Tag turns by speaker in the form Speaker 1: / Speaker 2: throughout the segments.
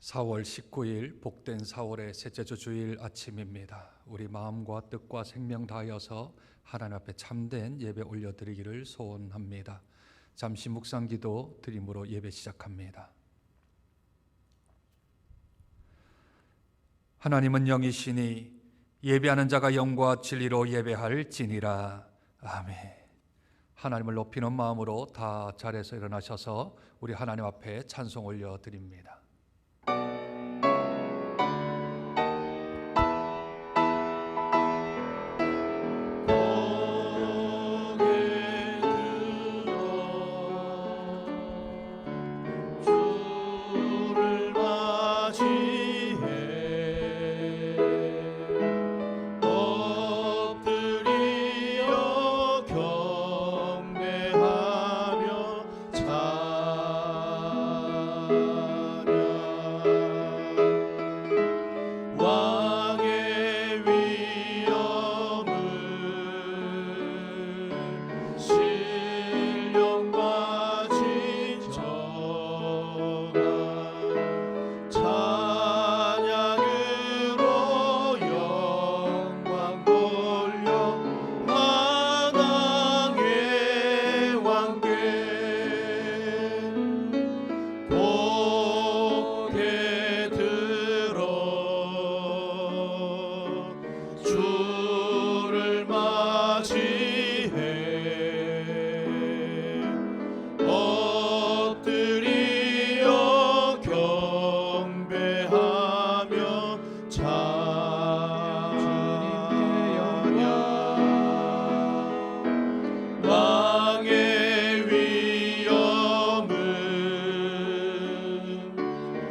Speaker 1: 4월 19일 복된 4월의 셋째 주 주일 아침입니다. 우리 마음과 뜻과 생명 다하여서 하나님 앞에 참된 예배 올려드리기를 소원합니다. 잠시 묵상기도 드림으로 예배 시작합니다. 하나님은 영이시니 예배하는 자가 영과 진리로 예배할지니라. 아멘. 하나님을 높이는 마음으로 다 자리에서 일어나셔서 우리 하나님 앞에 찬송 올려드립니다.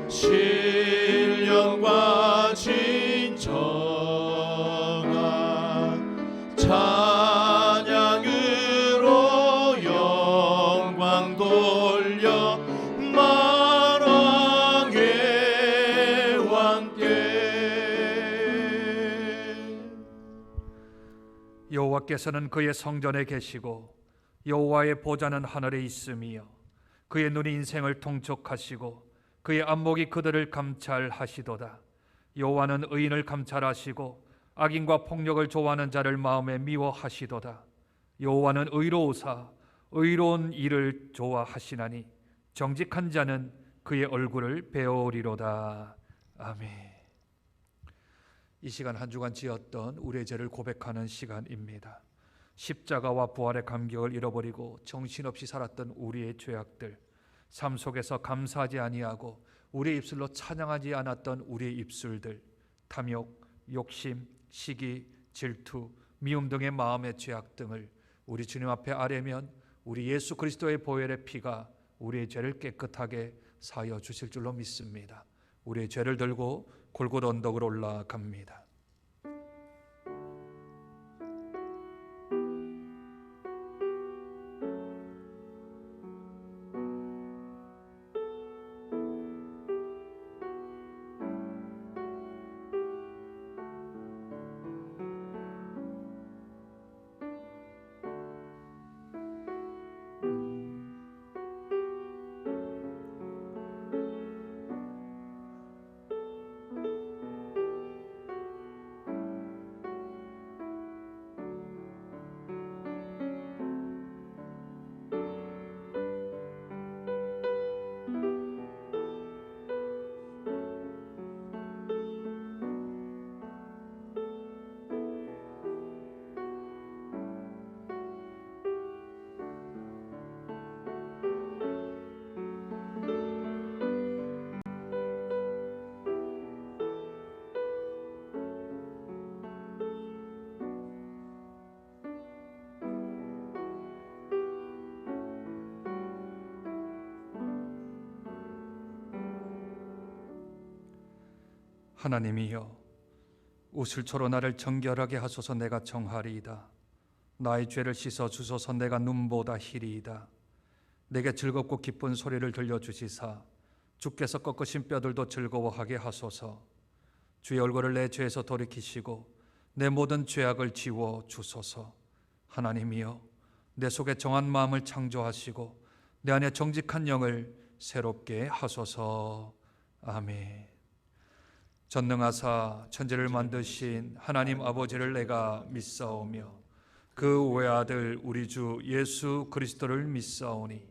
Speaker 2: 신령과 진정한 찬양으로 영광 돌려 만왕의 왕께.
Speaker 1: 여호와께서는 그의 성전에 계시고 여호와의 보좌는 하늘에 있으며 그의 눈이 인생을 통촉하시고 그의 안목이 그들을 감찰하시도다. 여호와는 의인을 감찰하시고 악인과 폭력을 좋아하는 자를 마음에 미워하시도다. 여호와는 의로우사 의로운 일을 좋아하시나니 정직한 자는 그의 얼굴을 배우리로다. 아멘. 이 시간 한 주간 지었던 우리의 죄를 고백하는 시간입니다. 십자가와 부활의 감격을 잃어버리고 정신없이 살았던 우리의 죄악들, 삶 속에서 감사하지 아니하고 우리의 입술로 찬양하지 않았던 우리의 입술들, 탐욕, 욕심, 시기, 질투, 미움 등의 마음의 죄악 등을 우리 주님 앞에 아뢰면 우리 예수 그리스도의 보혈의 피가 우리의 죄를 깨끗하게 사하여 주실 줄로 믿습니다. 우리의 죄를 들고 골고다 언덕으로 올라갑니다. 하나님이여, 우슬초로 나를 정결하게 하소서. 내가 정하리이다. 나의 죄를 씻어 주소서. 내가 눈보다 희리이다. 내게 즐겁고 기쁜 소리를 들려주시사 주께서 꺾으신 뼈들도 즐거워하게 하소서. 주의 얼굴을 내 죄에서 돌이키시고 내 모든 죄악을 지워 주소서. 하나님이여, 내 속에 정한 마음을 창조하시고 내 안에 정직한 영을 새롭게 하소서. 아멘. 전능하사 천지를 만드신 하나님 아버지를 내가 믿사오며 그 외아들 우리 주 예수 그리스도를 믿사오니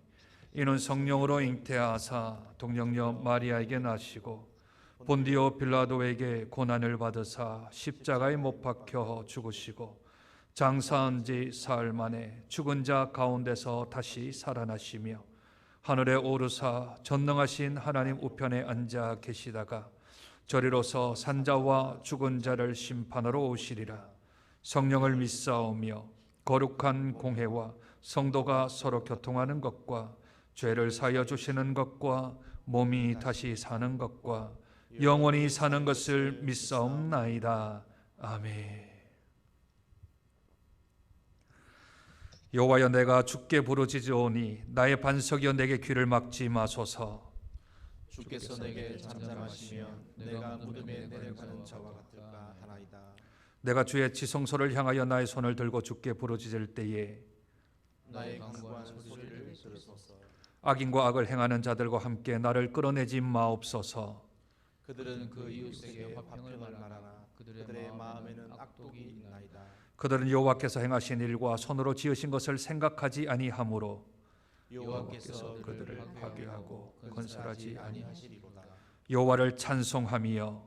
Speaker 1: 이는 성령으로 잉태하사 동정녀 마리아에게 나시고 본디오 빌라도에게 고난을 받으사 십자가에 못 박혀 죽으시고 장사한 지 사흘 만에 죽은 자 가운데서 다시 살아나시며 하늘에 오르사 전능하신 하나님 우편에 앉아 계시다가 저리로서 산자와 죽은 자를 심판하러 오시리라. 성령을 믿사오며 거룩한 공회와 성도가 서로 교통하는 것과 죄를 사하여 주시는 것과 몸이 다시 사는 것과 영원히 사는 것을 믿사옵나이다. 아멘. 여호와여, 내가 주께 부르짖으오니 나의 반석이여 내게 귀를 막지 마소서.
Speaker 2: 주께서 내게 잠잠하시면 내가 무덤에 내려가는 자와 같을까 하나이다.
Speaker 1: 내가 주의 지성소를 향하여 나의 손을 들고 주께 부르짖을 때에
Speaker 2: 나의 강구한 소리를 들으소서.
Speaker 1: 악인과 악을 행하는 자들과 함께 나를 끌어내지 마옵소서.
Speaker 2: 그들은 그 이웃에게 화평을 말하나 그들의 마음에는 악독이 있나이다.
Speaker 1: 그들은 여호와께서 행하신 일과 손으로 지으신 것을 생각하지 아니하므로
Speaker 2: 여호와께서
Speaker 1: 그들을 파괴하고 건설하지
Speaker 2: 아니하시리로다.
Speaker 1: 여호와를 찬송하며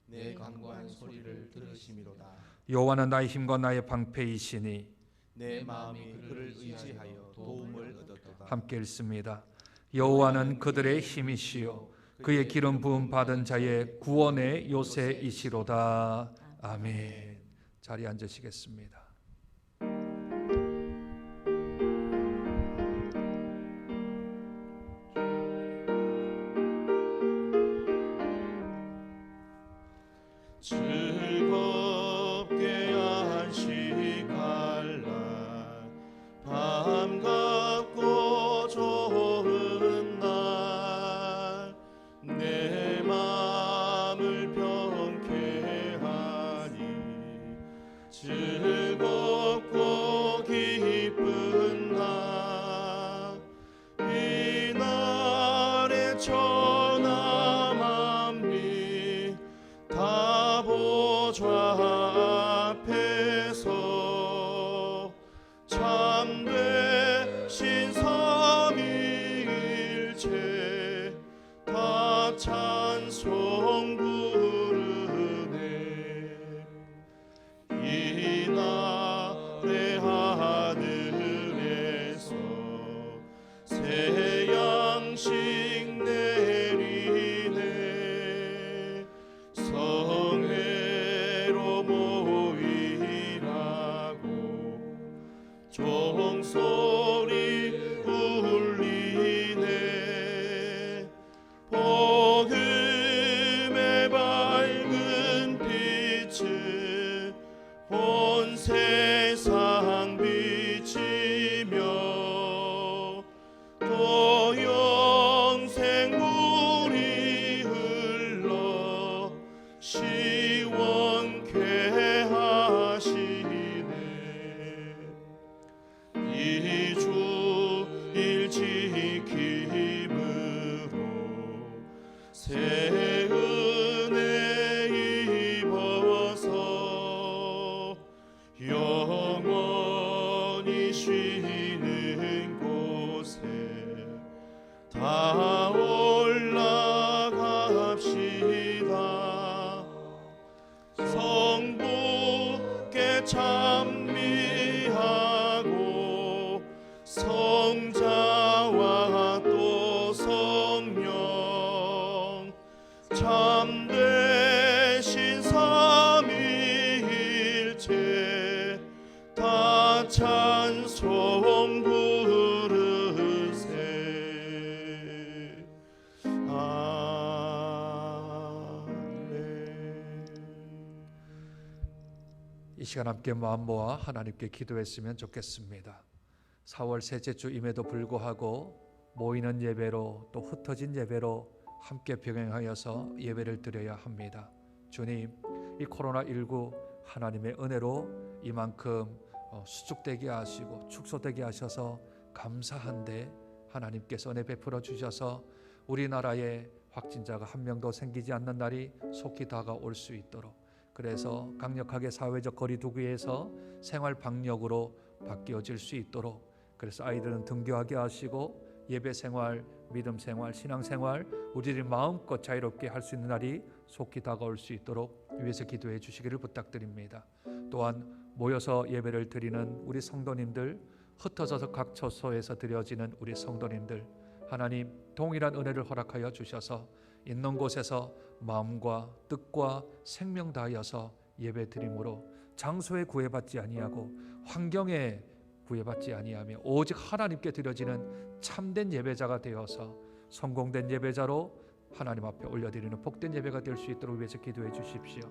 Speaker 2: 내 강구한 소리를 들으심이로다.
Speaker 1: 여호와는 나의 힘과 나의 방패이시니
Speaker 2: 내 마음이 그를 의지하여 도움을 얻었도다.
Speaker 1: 함께 읽습니다. 여호와는 그들의 힘이시요 그의 기름 부음 받은 자의 구원의 요새이시로다. 아멘. 자리에 앉으시겠습니다.
Speaker 2: 즐겁게 안식할 날 반갑고 좋은 날 내 마음을 병쾌하니 즐겁고 기쁜 날 이 날에 천하 만민 다 보좌 앞에서 참되신 삼위일체 다 찬송 부르네. 이 날의 하늘에서 새 양식 내리네. 성회로 모이라고 종소리 울리네. 복음의 밝은 빛을 온 세상 비치며 또 영생 물이 흘러 시원케 하시네. 이 주일 지킴으로 새 은혜 입어서 영원히 쉬는 곳에 다 올라갑시다. 성부께 찬미하고 성자와 또 성령 참되신 삼위일체 다 찬송 부르세. 아멘.
Speaker 1: 이 시간 함께 마음 모아 하나님께 기도했으면 좋겠습니다. 4월 셋째 주임에도 불구하고 모이는 예배로 또 흩어진 예배로 함께 병행하여서 예배를 드려야 합니다. 주님, 이 코로나19 하나님의 은혜로 이만큼 수축되게 하시고 축소되게 하셔서 감사한데 하나님께서 은혜 베풀어 주셔서 우리나라에 확진자가 한 명도 생기지 않는 날이 속히 다가올 수 있도록, 그래서 강력하게 사회적 거리 두기에서 생활 방역으로 바뀌어질 수 있도록, 그래서 아이들은 등교하게 하시고 예배 생활, 믿음 생활, 신앙 생활 우리들이 마음껏 자유롭게 할 수 있는 날이 속히 다가올 수 있도록 위해서 기도해 주시기를 부탁드립니다. 또한 모여서 예배를 드리는 우리 성도님들, 흩어져서 각 처소에서 드려지는 우리 성도님들, 하나님 동일한 은혜를 허락하여 주셔서 있는 곳에서 마음과 뜻과 생명 다하여서 예배 드림으로 장소에 구애받지 아니하고 환경에 구애받지 아니하며 오직 하나님께 드려지는 참된 예배자가 되어서 성공된 예배자로 하나님 앞에 올려드리는 복된 예배가 될 수 있도록 위해서 기도해 주십시오.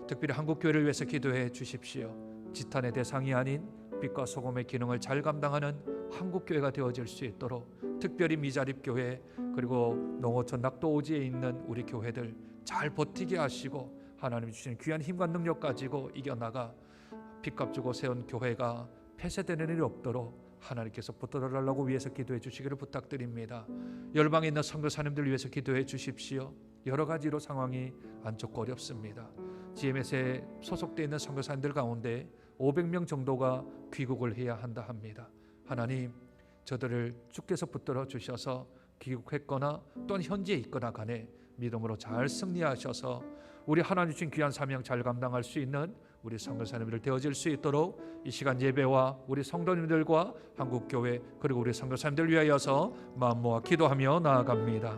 Speaker 1: 특별히 한국교회를 위해서 기도해 주십시오. 지탄의 대상이 아닌 빛과 소금의 기능을 잘 감당하는 한국교회가 되어질 수 있도록, 특별히 미자립교회 그리고 농어촌 낙도오지에 있는 우리 교회들 잘 버티게 하시고 하나님이 주시는 귀한 힘과 능력 가지고 이겨나가 빚값 주고 세운 교회가 폐쇄되는 일이 없도록 하나님께서 붙들어달라고 위해서 기도해 주시기를 부탁드립니다. 열방에 있는 선교사님들 위해서 기도해 주십시오. 여러 가지로 상황이 안 좋고 어렵습니다. GMS에 소속되어 있는 선교사님들 가운데 500명 정도가 귀국을 해야 한다 합니다. 하나님, 저들을 주께서 붙들어 주셔서 귀국했거나 또한 현지에 있거나 간에 믿음으로 잘 승리하셔서 우리 하나님 주신 귀한 사명 잘 감당할 수 있는 우리 선교사님들 되어질 수 있도록 이 시간 예배와 우리 성도님들과 한국교회 그리고 우리 선교사님들 위하여서 마음 모아 기도하며 나아갑니다.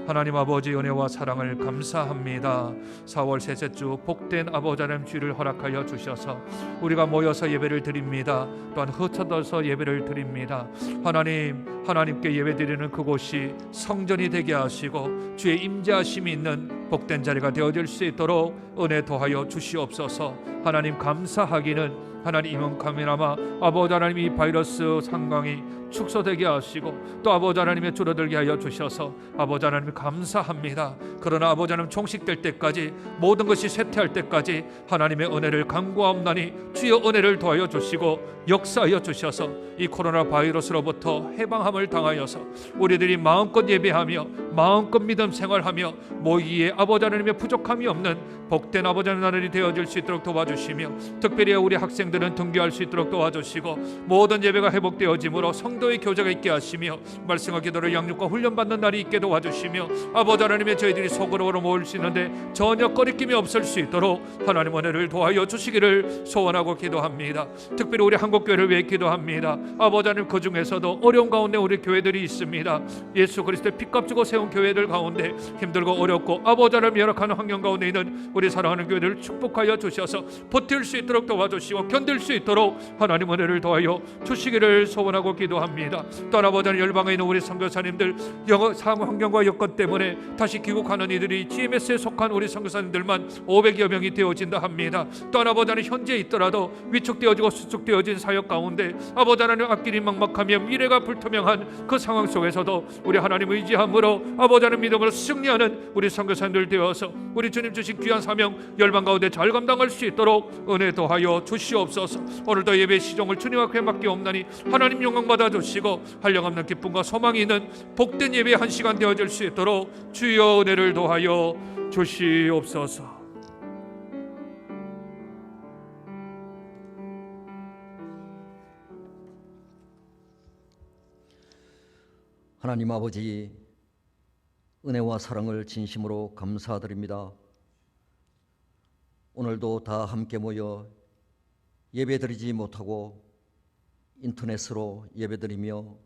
Speaker 1: 하나님 아버지 은혜와 사랑을 감사합니다. 4월 셋째 주 복된 아버지 하나님 주일을 허락하여 주셔서 우리가 모여서 예배를 드립니다. 또한 흩어져서 예배를 드립니다. 하나님께 예배드리는 그곳이 성전이 되게 하시고 주의 임재하심이 있는 복된 자리가 되어질 수 있도록 은혜 더하여 주시옵소서. 하나님 감사하기는 하나님 이만큼이나마 아버지 하나님 이 바이러스 상황이 축소되게 하시고 또 아버지 하나님의 줄어들게 하여 주셔서 아버지 하나님 감사합니다. 그러나 아버지 하나님 종식될 때까지 모든 것이 쇠퇴할 때까지 하나님의 은혜를 간구하옵나니 주여 은혜를 더하여 주시고 역사하여 주셔서 이 코로나 바이러스로부터 해방함을 당하여서 우리들이 마음껏 예배하며 마음껏 믿음 생활하며 모이기에 아버지 하나님의 부족함이 없는 복된 아버지 하나님 나라를 되어질 수 있도록 도와주시며 특별히 우리 학생들은 등교할 수 있도록 도와주시고 모든 예배가 회복되어짐으로 성도의 교제가 있게 하시며 말씀과 기도를 양육과 훈련받는 날이 있게 도와주시며 아버지 하나님의 저희들이 소그룹으로 모일 수 있는데 전혀 꺼리낌이 없을 수 있도록 하나님 은혜를 도와여 주시기를 소원하고 기도합니다. 특별히 우리 한국교회를 위해 기도합니다. 아버지 하나님 그 중에서도 어려운 가운데 우리 교회들이 있습니다. 예수 그리스도의 핏값 주고 세운 교회들 가운데 힘들고 어렵고 아버지 하나님 열악한 환경 가운데 있는 우리 사랑하는 교회들을 축복하여 주셔서 버틸 수 있도록 도와주시고 견딜 수 있도록 하나님 은혜를 더하여 주시기를 소원하고 기도합니다. 또한 아버지 하나님 열방에 있는 우리 선교사님들 상황 환경과 여건 때문에 다시 귀국하는 이들이 GMS에 속한 우리 선교사님들만 500여 명이 되어진다 합니다. 또한 아버지 하나님 현재 있더라도 위축되어지고 수축되어진 사역 가운데 아버지 하나님 앞길이 막막하며 미래가 불투명한 그 상황 속에서도 우리 하나님 의지함으로 아버지 하나님 믿음으로 승리하는 우리 선교사님들 되어서 우리 주님 주신 귀한 사명 열방 가운데 잘 감당할 수 있도록 은혜 더하여 주시옵소서. 오늘도 예배 시종을 주님 앞에 맡기옵나니 하나님 영광 받아 주시고 한량없는 기쁨과 소망이 있는 복된 예배 한 시간 되어질 수 있도록 주여 은혜를 더하여 주시옵소서.
Speaker 3: 하나님 아버지, 은혜와 사랑을 진심으로 감사드립니다. 오늘도 다 함께 모여 예배드리지 못하고 인터넷으로 예배드리며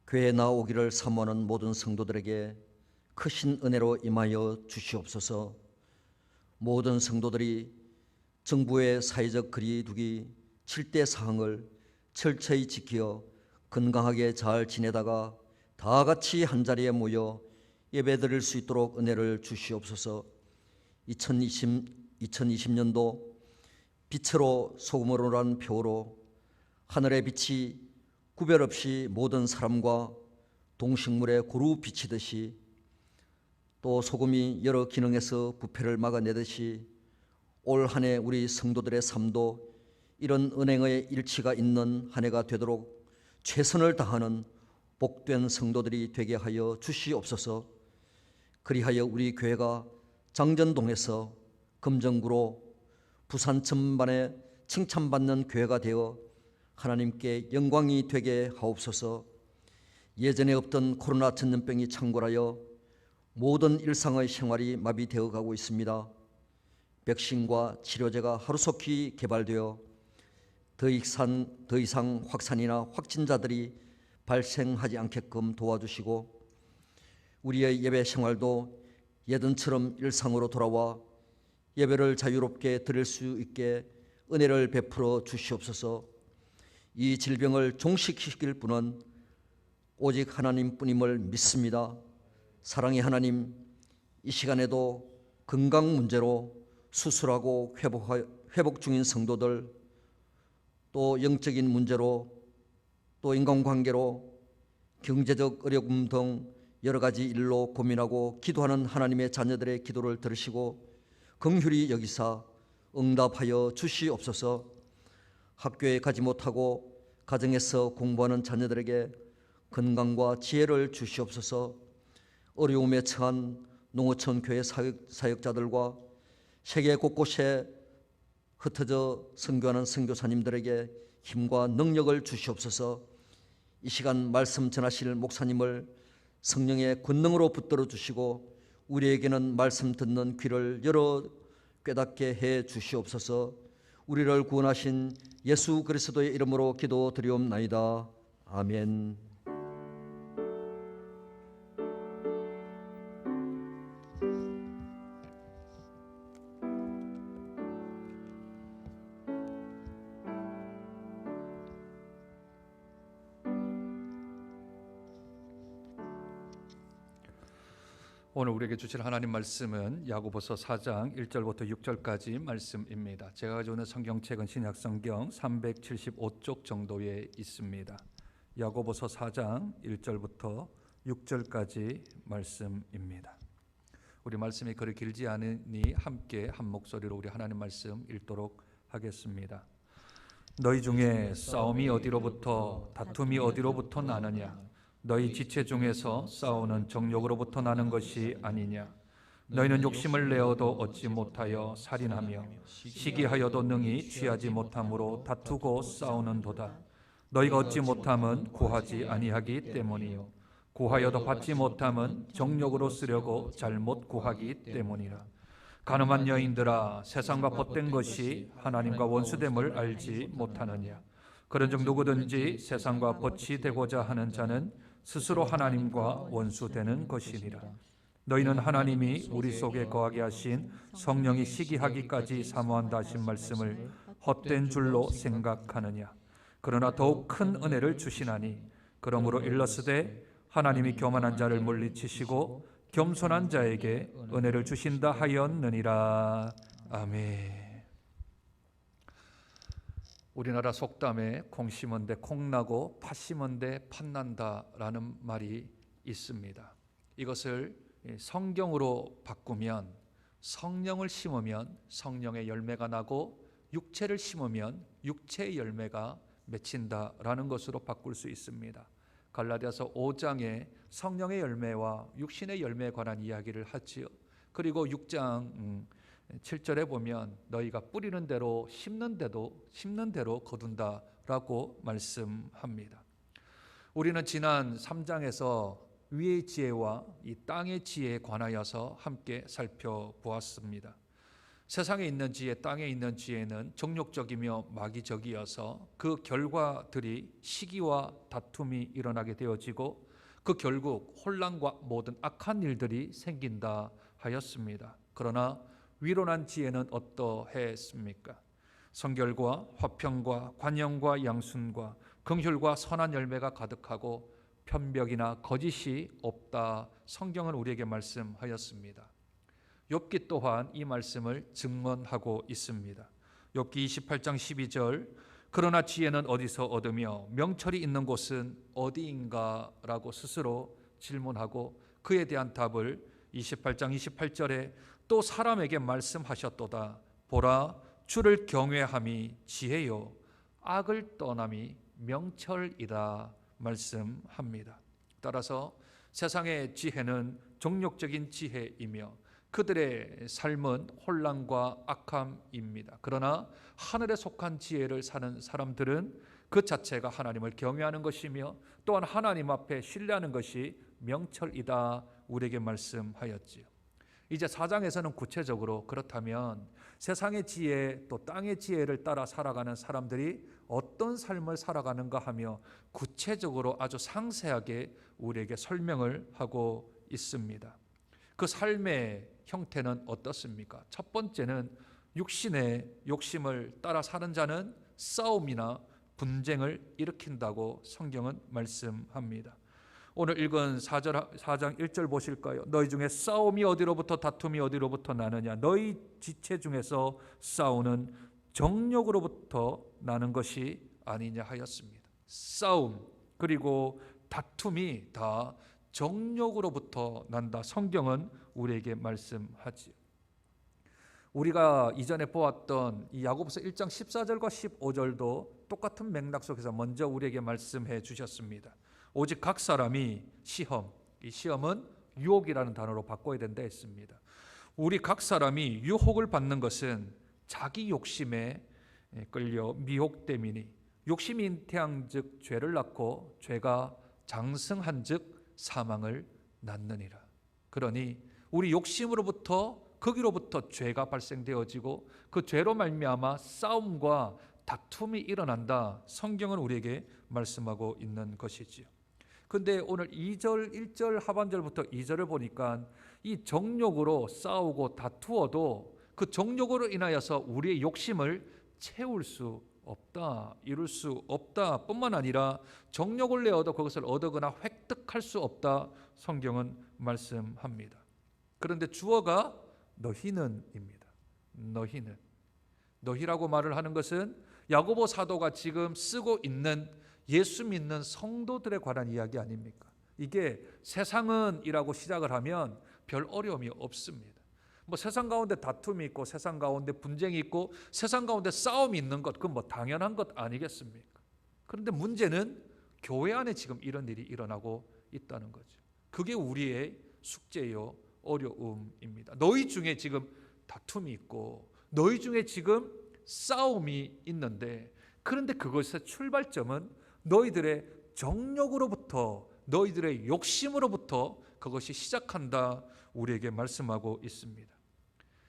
Speaker 3: 교회에 나오기를 사모하는 모든 성도들에게 크신 은혜로 임하여 주시옵소서. 모든 성도들이 정부의 사회적 거리두기 7대 사항을 철저히 지켜 건강하게 잘 지내다가 다 같이 한자리에 모여 예배드릴 수 있도록 은혜를 주시옵소서. 2020년도 빛으로 소금으로란 표로 하늘의 빛이 구별 없이 모든 사람과 동식물에 고루 비치듯이 또 소금이 여러 기능에서 부패를 막아내듯이 올 한 해 우리 성도들의 삶도 이런 은행의 일치가 있는 한 해가 되도록 최선을 다하는 복된 성도들이 되게 하여 주시옵소서. 그리하여 우리 교회가 장전동에서 금정구로 부산 전반에 칭찬받는 교회가 되어 하나님께 영광이 되게 하옵소서. 예전에 없던 코로나 전염병이 창궐하여 모든 일상의 생활이 마비되어 가고 있습니다. 백신과 치료제가 하루속히 개발되어 더 이상 확산이나 확진자들이 발생하지 않게끔 도와주시고 우리의 예배 생활도 예전처럼 일상으로 돌아와 예배를 자유롭게 드릴 수 있게 은혜를 베풀어 주시옵소서. 이 질병을 종식시킬 분은 오직 하나님뿐임을 믿습니다. 사랑의 하나님, 이 시간에도 건강 문제로 수술하고 회복 중인 성도들, 또 영적인 문제로, 또 인간관계로, 경제적 어려움 등 여러 가지 일로 고민하고 기도하는 하나님의 자녀들의 기도를 들으시고 긍휼히 여기사 응답하여 주시옵소서. 학교에 가지 못하고 가정에서 공부하는 자녀들에게 건강과 지혜를 주시옵소서. 어려움에 처한 농어촌 교회 사역자들과 세계 곳곳에 흩어져 선교하는 선교사님들에게 힘과 능력을 주시옵소서. 이 시간 말씀 전하실 목사님을 성령의 권능으로 붙들어 주시고 우리에게는 말씀 듣는 귀를 열어 깨닫게 해 주시옵소서. 우리를 구원하신 예수 그리스도의 이름으로 기도드리옵나이다. 아멘.
Speaker 1: 오늘 우리에게 주실 하나님 말씀은 야고보서 4장 1절부터 6절까지 말씀입니다. 제가 가지고 있는 성경책은 신약성경 375쪽 정도에 있습니다. 야고보서 4장 1절부터 6절까지 말씀입니다. 우리 말씀이 그리 길지 않으니 함께 한 목소리로 우리 하나님 말씀 읽도록 하겠습니다. 너희 중에 싸움이 어디로부터 다툼이 어디로부터 나느냐? 너희 지체 중에서 싸우는 정욕으로부터 나는 것이 아니냐? 너희는 욕심을 내어도 얻지 못하여 살인하며 시기하여도 능히 취하지 못함으로 다투고 싸우는도다. 너희가 얻지 못함은 구하지 아니하기 때문이요 구하여도 받지 못함은 정욕으로 쓰려고 잘못 구하기 때문이라. 가늠한 여인들아, 세상과 벗된 것이 하나님과 원수됨을 알지 못하느냐? 그런즉 누구든지 세상과 벗이 되고자 하는 자는 스스로 하나님과 원수되는 것이니라. 너희는 하나님이 우리 속에 거하게 하신 성령이 시기하기까지 사모한다 하신 말씀을 헛된 줄로 생각하느냐? 그러나 더욱 큰 은혜를 주시나니 그러므로 일러스되 하나님이 교만한 자를 물리치시고 겸손한 자에게 은혜를 주신다 하였느니라. 아멘. 우리나라 속담에 콩 심은데 콩 나고 팥 심은데 팥 난다라는 말이 있습니다. 이것을 성경으로 바꾸면 성령을 심으면 성령의 열매가 나고 육체를 심으면 육체의 열매가 맺힌다라는 것으로 바꿀 수 있습니다. 갈라디아서 5장에 성령의 열매와 육신의 열매에 관한 이야기를 하지요. 그리고 6장 7절에 보면 너희가 뿌리는 대로 심는 대로 거둔다라고 말씀합니다. 우리는 지난 3장에서 위의 지혜와 이 땅의 지혜에 관하여서 함께 살펴보았습니다. 세상에 있는 지혜, 땅에 있는 지혜는 정욕적이며 마귀적이어서 그 결과들이 시기와 다툼이 일어나게 되어지고 그 결국 혼란과 모든 악한 일들이 생긴다 하였습니다. 그러나 위로난 지혜는 어떠했습니까? 성결과 화평과 관용과 양순과 긍휼과 선한 열매가 가득하고 편벽이나 거짓이 없다. 성경은 우리에게 말씀하였습니다. 욥기 또한 이 말씀을 증언하고 있습니다. 욥기 28장 12절 그러나 지혜는 어디서 얻으며 명철이 있는 곳은 어디인가? 라고 스스로 질문하고 그에 대한 답을 28장 28절에 또 사람에게 말씀하셨도다. 보라, 주를 경외함이 지혜요 악을 떠남이 명철이다 말씀합니다. 따라서 세상의 지혜는 정욕적인 지혜이며 그들의 삶은 혼란과 악함입니다. 그러나 하늘에 속한 지혜를 사는 사람들은 그 자체가 하나님을 경외하는 것이며 또한 하나님 앞에 신뢰하는 것이 명철이다 우리에게 말씀하였지요. 이제 4장에서는 구체적으로 그렇다면 세상의 지혜 또 땅의 지혜를 따라 살아가는 사람들이 어떤 삶을 살아가는가 하며 구체적으로 아주 상세하게 우리에게 설명을 하고 있습니다. 그 삶의 형태는 어떻습니까? 첫 번째는 육신의 욕심을 따라 사는 자는 싸움이나 분쟁을 일으킨다고 성경은 말씀합니다. 오늘 읽은 4장 1절 보실까요? 너희 중에 싸움이 어디로부터 다툼이 어디로부터 나느냐? 너희 지체 중에서 싸우는 정욕으로부터 나는 것이 아니냐 하였습니다. 싸움 그리고 다툼이 다 정욕으로부터 난다. 성경은 우리에게 말씀하지요. 우리가 이전에 보았던 이 야고보서 1장 14절과 15절도 똑같은 맥락 속에서 먼저 우리에게 말씀해 주셨습니다. 오직 각 사람이 시험, 이 시험은 유혹이라는 단어로 바꿔야 된다 했습니다. 우리 각 사람이 유혹을 받는 것은 자기 욕심에 끌려 미혹됨이니 욕심이 잉태한즉 죄를 낳고 죄가 장성한즉 사망을 낳느니라. 그러니 우리 욕심으로부터 거기로부터 죄가 발생되어지고 그 죄로 말미암아 싸움과 다툼이 일어난다. 성경은 우리에게 말씀하고 있는 것이지요. 근데 오늘 2절 1절 하반절부터 2절을 보니까 이 정욕으로 싸우고 다투어도 그 정욕으로 인하여서 우리의 욕심을 채울 수 없다, 이룰 수 없다 뿐만 아니라 정욕을 내어도 그것을 얻거나 획득할 수 없다 성경은 말씀합니다. 그런데 주어가 너희는입니다. 너희라고 말을 하는 것은 야고보 사도가 지금 쓰고 있는 예수 믿는 성도들에 관한 이야기 아닙니까? 이게 세상은이라고 시작을 하면 별 어려움이 없습니다. 뭐 세상 가운데 다툼이 있고 세상 가운데 분쟁이 있고 세상 가운데 싸움이 있는 것, 그건 뭐 당연한 것 아니겠습니까? 그런데 문제는 교회 안에 지금 이런 일이 일어나고 있다는 거죠. 그게 우리의 숙제요 어려움입니다. 너희 중에 지금 다툼이 있고 너희 중에 지금 싸움이 있는데, 그런데 그것의 출발점은 너희들의 정욕으로부터, 너희들의 욕심으로부터 그것이 시작한다 우리에게 말씀하고 있습니다.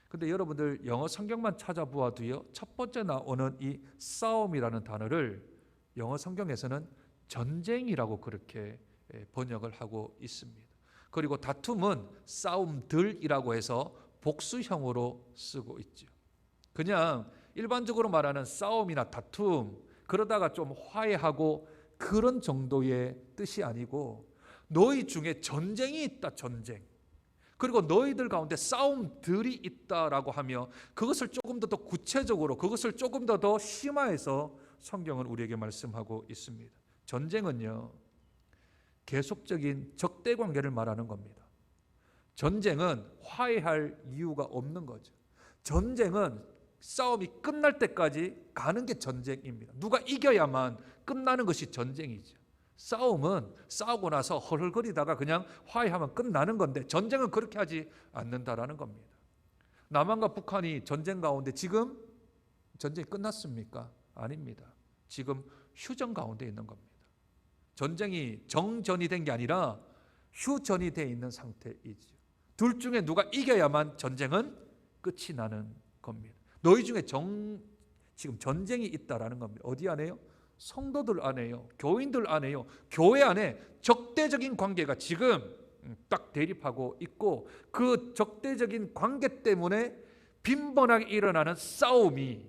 Speaker 1: 근데 여러분들 영어 성경만 찾아보아도요, 첫 번째 나오는 이 싸움이라는 단어를 영어 성경에서는 전쟁이라고 그렇게 번역을 하고 있습니다. 그리고 다툼은 싸움들이라고 해서 복수형으로 쓰고 있죠. 그냥 일반적으로 말하는 싸움이나 다툼, 그러다가 좀 화해하고 그런 정도의 뜻이 아니고 너희 중에 전쟁이 있다, 전쟁. 그리고 너희들 가운데 싸움들이 있다라고 하며 그것을 조금 더 구체적으로, 그것을 조금 더 심화해서 성경은 우리에게 말씀하고 있습니다. 전쟁은요, 계속적인 적대 관계를 말하는 겁니다. 전쟁은 화해할 이유가 없는 거죠. 전쟁은 싸움이 끝날 때까지 가는 게 전쟁입니다. 누가 이겨야만 끝나는 것이 전쟁이죠. 싸움은 싸우고 나서 헐헐거리다가 그냥 화해하면 끝나는 건데 전쟁은 그렇게 하지 않는다라는 겁니다. 남한과 북한이 전쟁 가운데 지금 전쟁이 끝났습니까? 아닙니다. 지금 휴전 가운데 있는 겁니다. 전쟁이 정전이 된 게 아니라 휴전이 돼 있는 상태이죠. 둘 중에 누가 이겨야만 전쟁은 끝이 나는 겁니다. 너희 중에 지금 전쟁이 있다라는 겁니다. 어디 안에요? 성도들 안에요. 교인들 안에요. 교회 안에 적대적인 관계가 지금 딱 대립하고 있고 그 적대적인 관계 때문에 빈번하게 일어나는 싸움이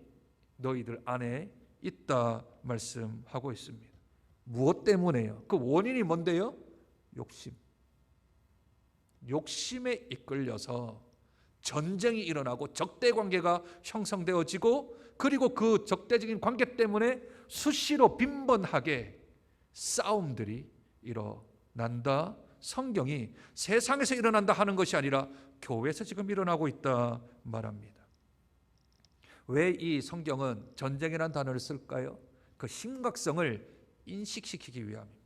Speaker 1: 너희들 안에 있다 말씀하고 있습니다. 무엇 때문에요? 그 원인이 뭔데요? 욕심. 욕심에 이끌려서 전쟁이 일어나고 적대 관계가 형성되어지고 그리고 그 적대적인 관계 때문에 수시로 빈번하게 싸움들이 일어난다. 성경이 세상에서 일어난다 하는 것이 아니라 교회에서 지금 일어나고 있다 말합니다. 왜 이 성경은 전쟁이라는 단어를 쓸까요? 그 심각성을 인식시키기 위함입니다.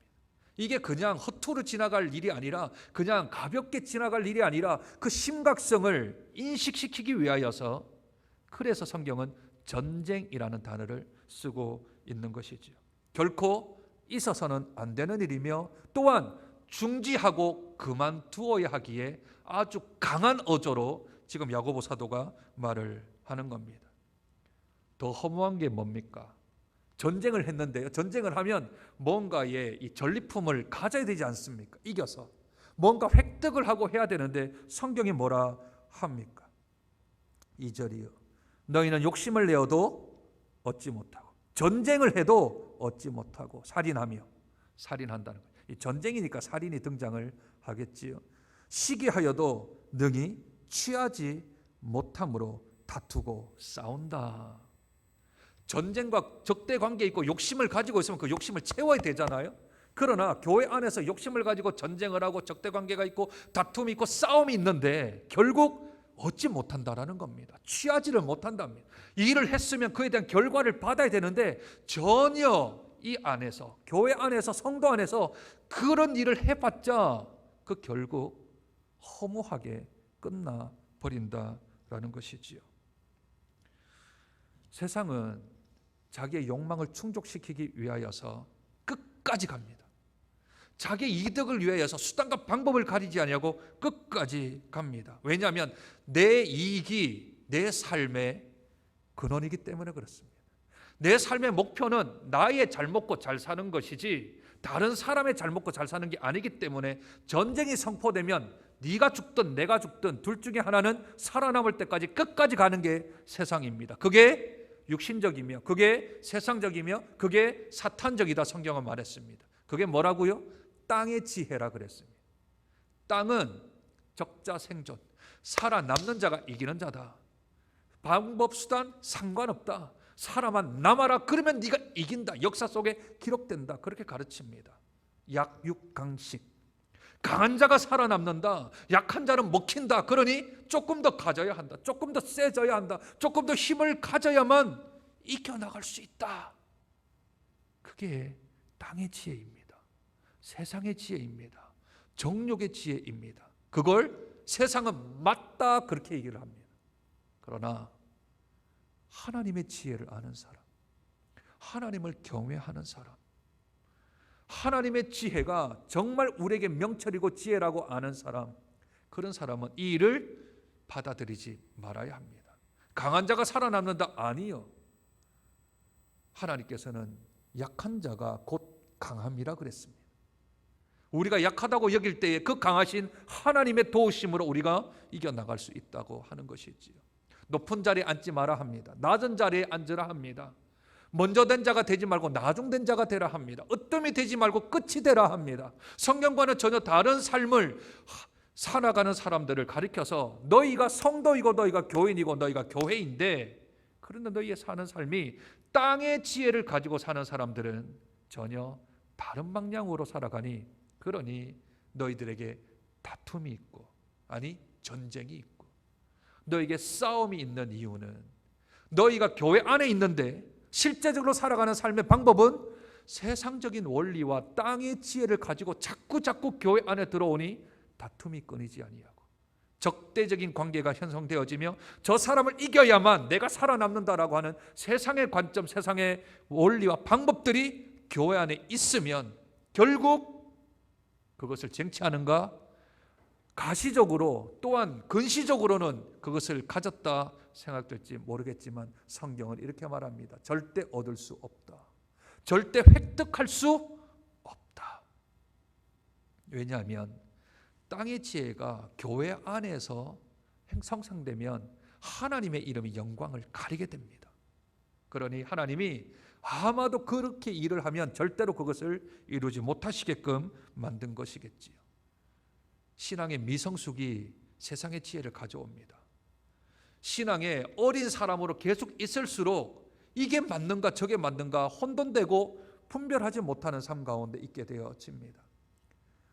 Speaker 1: 이게 그냥 허투루 지나갈 일이 아니라, 그냥 가볍게 지나갈 일이 아니라 그 심각성을 인식시키기 위하여서, 그래서 성경은 전쟁이라는 단어를 쓰고 있는 것이지요. 결코 있어서는 안 되는 일이며, 또한 중지하고 그만두어야 하기에 아주 강한 어조로 지금 야고보 사도가 말을 하는 겁니다. 더 허무한 게 뭡니까? 전쟁을 했는데요, 전쟁을 하면 뭔가의 이 전리품을 가져야 되지 않습니까? 이겨서 뭔가 획득을 하고 해야 되는데 성경이 뭐라 합니까? 2절이요, 너희는 욕심을 내어도 얻지 못하고 전쟁을 해도 얻지 못하고 살인하며, 살인한다는 거예요. 이 전쟁이니까 살인이 등장을 하겠지요. 시기하여도 능히 취하지 못함으로 다투고 싸운다. 전쟁과 적대 관계 있고 욕심을 가지고 있으면 그 욕심을 채워야 되잖아요. 그러나 교회 안에서 욕심을 가지고 전쟁을 하고 적대 관계가 있고 다툼이 있고 싸움이 있는데 결국 얻지 못한다라는 겁니다. 취하지를 못한답니다. 이 일을 했으면 그에 대한 결과를 받아야 되는데 전혀 이 안에서, 교회 안에서, 성도 안에서 그런 일을 해봤자 그 결국 허무하게 끝나버린다라는 것이지요. 세상은 자기의 욕망을 충족시키기 위하여서 끝까지 갑니다. 자기 이득을 위하여서 수단과 방법을 가리지 아니하고 끝까지 갑니다. 왜냐하면 내 이익이 내 삶의 근원이기 때문에 그렇습니다. 내 삶의 목표는 나의 잘 먹고 잘 사는 것이지 다른 사람의 잘 먹고 잘 사는 게 아니기 때문에 전쟁이 선포되면 네가 죽든 내가 죽든 둘 중에 하나는 살아남을 때까지 끝까지 가는 게 세상입니다. 그게 육신적이며 그게 세상적이며 그게 사탄적이다 성경은 말했습니다. 그게 뭐라고요? 땅의 지혜라 그랬습니다. 땅은 적자 생존, 살아남는 자가 이기는 자다. 방법 수단 상관없다. 살아만 남아라. 그러면 네가 이긴다. 역사 속에 기록된다. 그렇게 가르칩니다. 약육강식. 강한 자가 살아남는다. 약한 자는 먹힌다. 그러니 조금 더 가져야 한다. 조금 더 세져야 한다. 조금 더 힘을 가져야만 이겨나갈 수 있다. 그게 땅의 지혜입니다. 세상의 지혜입니다. 정욕의 지혜입니다. 그걸 세상은 맞다 그렇게 얘기를 합니다. 그러나 하나님의 지혜를 아는 사람, 하나님을 경외하는 사람, 하나님의 지혜가 정말 우리에게 명철이고 지혜라고 아는 사람, 그런 사람은 이 일을 받아들이지 말아야 합니다. 강한 자가 살아남는다? 아니요. 하나님께서는 약한 자가 곧 강함이라 그랬습니다. 우리가 약하다고 여길 때에 그 강하신 하나님의 도우심으로 우리가 이겨나갈 수 있다고 하는 것이지요. 높은 자리에 앉지 마라 합니다. 낮은 자리에 앉으라 합니다. 먼저 된 자가 되지 말고 나중된 자가 되라 합니다. 으뜸이 되지 말고 끝이 되라 합니다. 성경과는 전혀 다른 삶을 살아가는 사람들을 가리켜서 너희가 성도이고 너희가 교인이고 너희가 교회인데, 그런데 너희의 사는 삶이 땅의 지혜를 가지고 사는 사람들은 전혀 다른 방향으로 살아가니, 그러니 너희들에게 다툼이 있고, 아니 전쟁이 있고, 너에게 싸움이 있는 이유는 너희가 교회 안에 있는데 실제적으로 살아가는 삶의 방법은 세상적인 원리와 땅의 지혜를 가지고 자꾸 교회 안에 들어오니 다툼이 끊이지 아니하고 적대적인 관계가 형성되어지며 저 사람을 이겨야만 내가 살아남는다라고 하는 세상의 관점, 세상의 원리와 방법들이 교회 안에 있으면 결국 그것을 쟁취하는가, 가시적으로 또한 근시적으로는 그것을 가졌다 생각될지 모르겠지만 성경은 이렇게 말합니다. 절대 얻을 수 없다. 절대 획득할 수 없다. 왜냐하면 땅의 지혜가 교회 안에서 형성되면 하나님의 이름이 영광을 가리게 됩니다. 그러니 하나님이 아마도 그렇게 일을 하면 절대로 그것을 이루지 못하시게끔 만든 것이겠지요. 신앙의 미성숙이 세상의 지혜를 가져옵니다. 신앙의 어린 사람으로 계속 있을수록 이게 맞는가 저게 맞는가 혼돈되고 분별하지 못하는 삶 가운데 있게 되어집니다.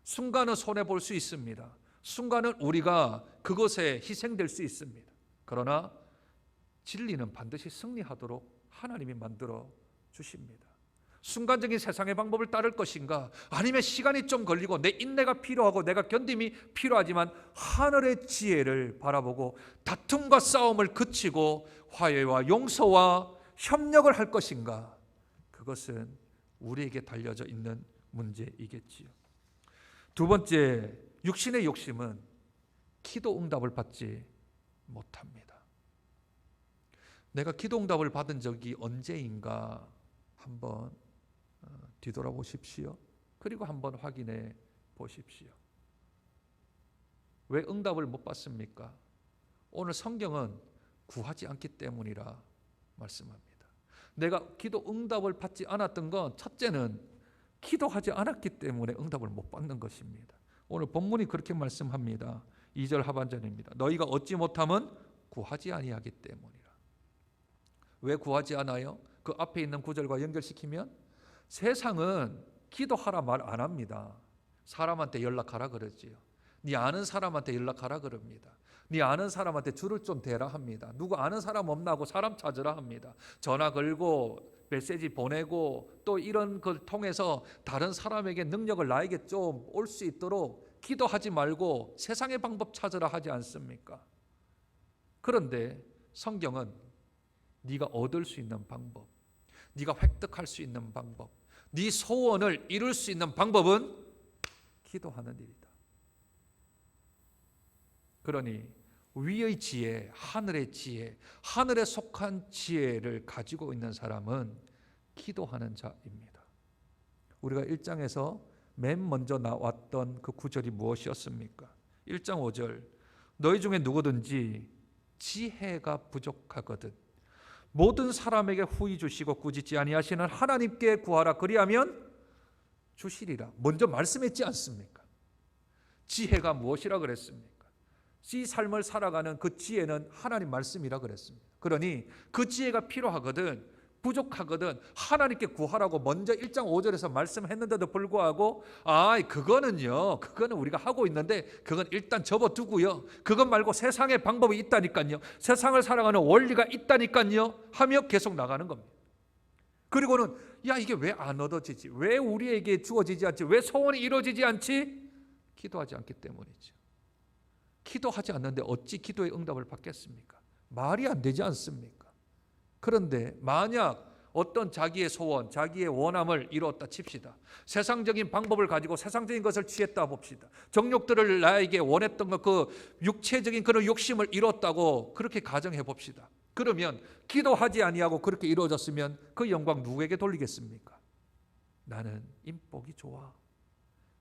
Speaker 1: 순간은 손해볼 수 있습니다. 순간은 우리가 그것에 희생될 수 있습니다. 그러나 진리는 반드시 승리하도록 하나님이 만들어 주십니다. 순간적인 세상의 방법을 따를 것인가? 아니면 시간이 좀 걸리고 내 인내가 필요하고 내가 견딤이 필요하지만 하늘의 지혜를 바라보고 다툼과 싸움을 그치고 화해와 용서와 협력을 할 것인가? 그것은 우리에게 달려져 있는 문제이겠지요. 두 번째, 육신의 욕심은 기도 응답을 받지 못합니다. 내가 기도 응답을 받은 적이 언제인가 한번 뒤돌아보십시오. 그리고 한번 확인해 보십시오. 왜 응답을 못 받습니까? 오늘 성경은 구하지 않기 때문이라 말씀합니다. 내가 기도 응답을 받지 않았던 건 첫째는 기도하지 않았기 때문에 응답을 못 받는 것입니다. 오늘 본문이 그렇게 말씀합니다. 2절 하반절입니다. 너희가 얻지 못함은 구하지 아니하기 때문이라. 왜 구하지 않아요? 그 앞에 있는 구절과 연결시키면 세상은 기도하라 말 안 합니다. 사람한테 연락하라 그러지요. 네 아는 사람한테 연락하라 그럽니다. 네 아는 사람한테 줄을 좀 대라 합니다. 누구 아는 사람 없나고 사람 찾으라 합니다. 전화 걸고 메시지 보내고 또 이런 걸 통해서 다른 사람에게 능력을 나에게 좀 올 수 있도록 기도하지 말고 세상의 방법 찾으라 하지 않습니까? 그런데 성경은 네가 얻을 수 있는 방법, 네가 획득할 수 있는 방법, 네 소원을 이룰 수 있는 방법은 기도하는 일이다. 그러니 위의 지혜, 하늘의 지혜, 하늘에 속한 지혜를 가지고 있는 사람은 기도하는 자입니다. 우리가 1장에서 맨 먼저 나왔던 그 구절이 무엇이었습니까? 1장 5절 너희 중에 누구든지 지혜가 부족하거든 모든 사람에게 후히 주시고 꾸짖지 아니하시는 하나님께 구하라 그리하면 주시리라. 먼저 말씀했지 않습니까? 지혜가 무엇이라 그랬습니까? 이 삶을 살아가는 그 지혜는 하나님 말씀이라 그랬습니다. 그러니 그 지혜가 필요하거든, 부족하거든 하나님께 구하라고 먼저 1장 5절에서 말씀했는데도 불구하고 그거는 우리가 하고 있는데 그건 일단 접어두고요. 그것 말고 세상의 방법이 있다니까요. 세상을 살아가는 원리가 있다니까요. 하며 계속 나가는 겁니다. 그리고는 이게 왜 안 얻어지지? 왜 우리에게 주어지지 않지? 왜 소원이 이루어지지 않지? 기도하지 않기 때문이죠. 기도하지 않는데 어찌 기도의 응답을 받겠습니까? 말이 안 되지 않습니까? 그런데 만약 어떤 자기의 소원, 자기의 원함을 이루었다 칩시다. 세상적인 방법을 가지고 세상적인 것을 취했다 봅시다. 정욕들을 나에게 원했던 것, 그 육체적인 그런 욕심을 이뤘다고 그렇게 가정해 봅시다. 그러면 기도하지 아니하고 그렇게 이루어졌으면 그 영광 누구에게 돌리겠습니까? 나는 인복이 좋아.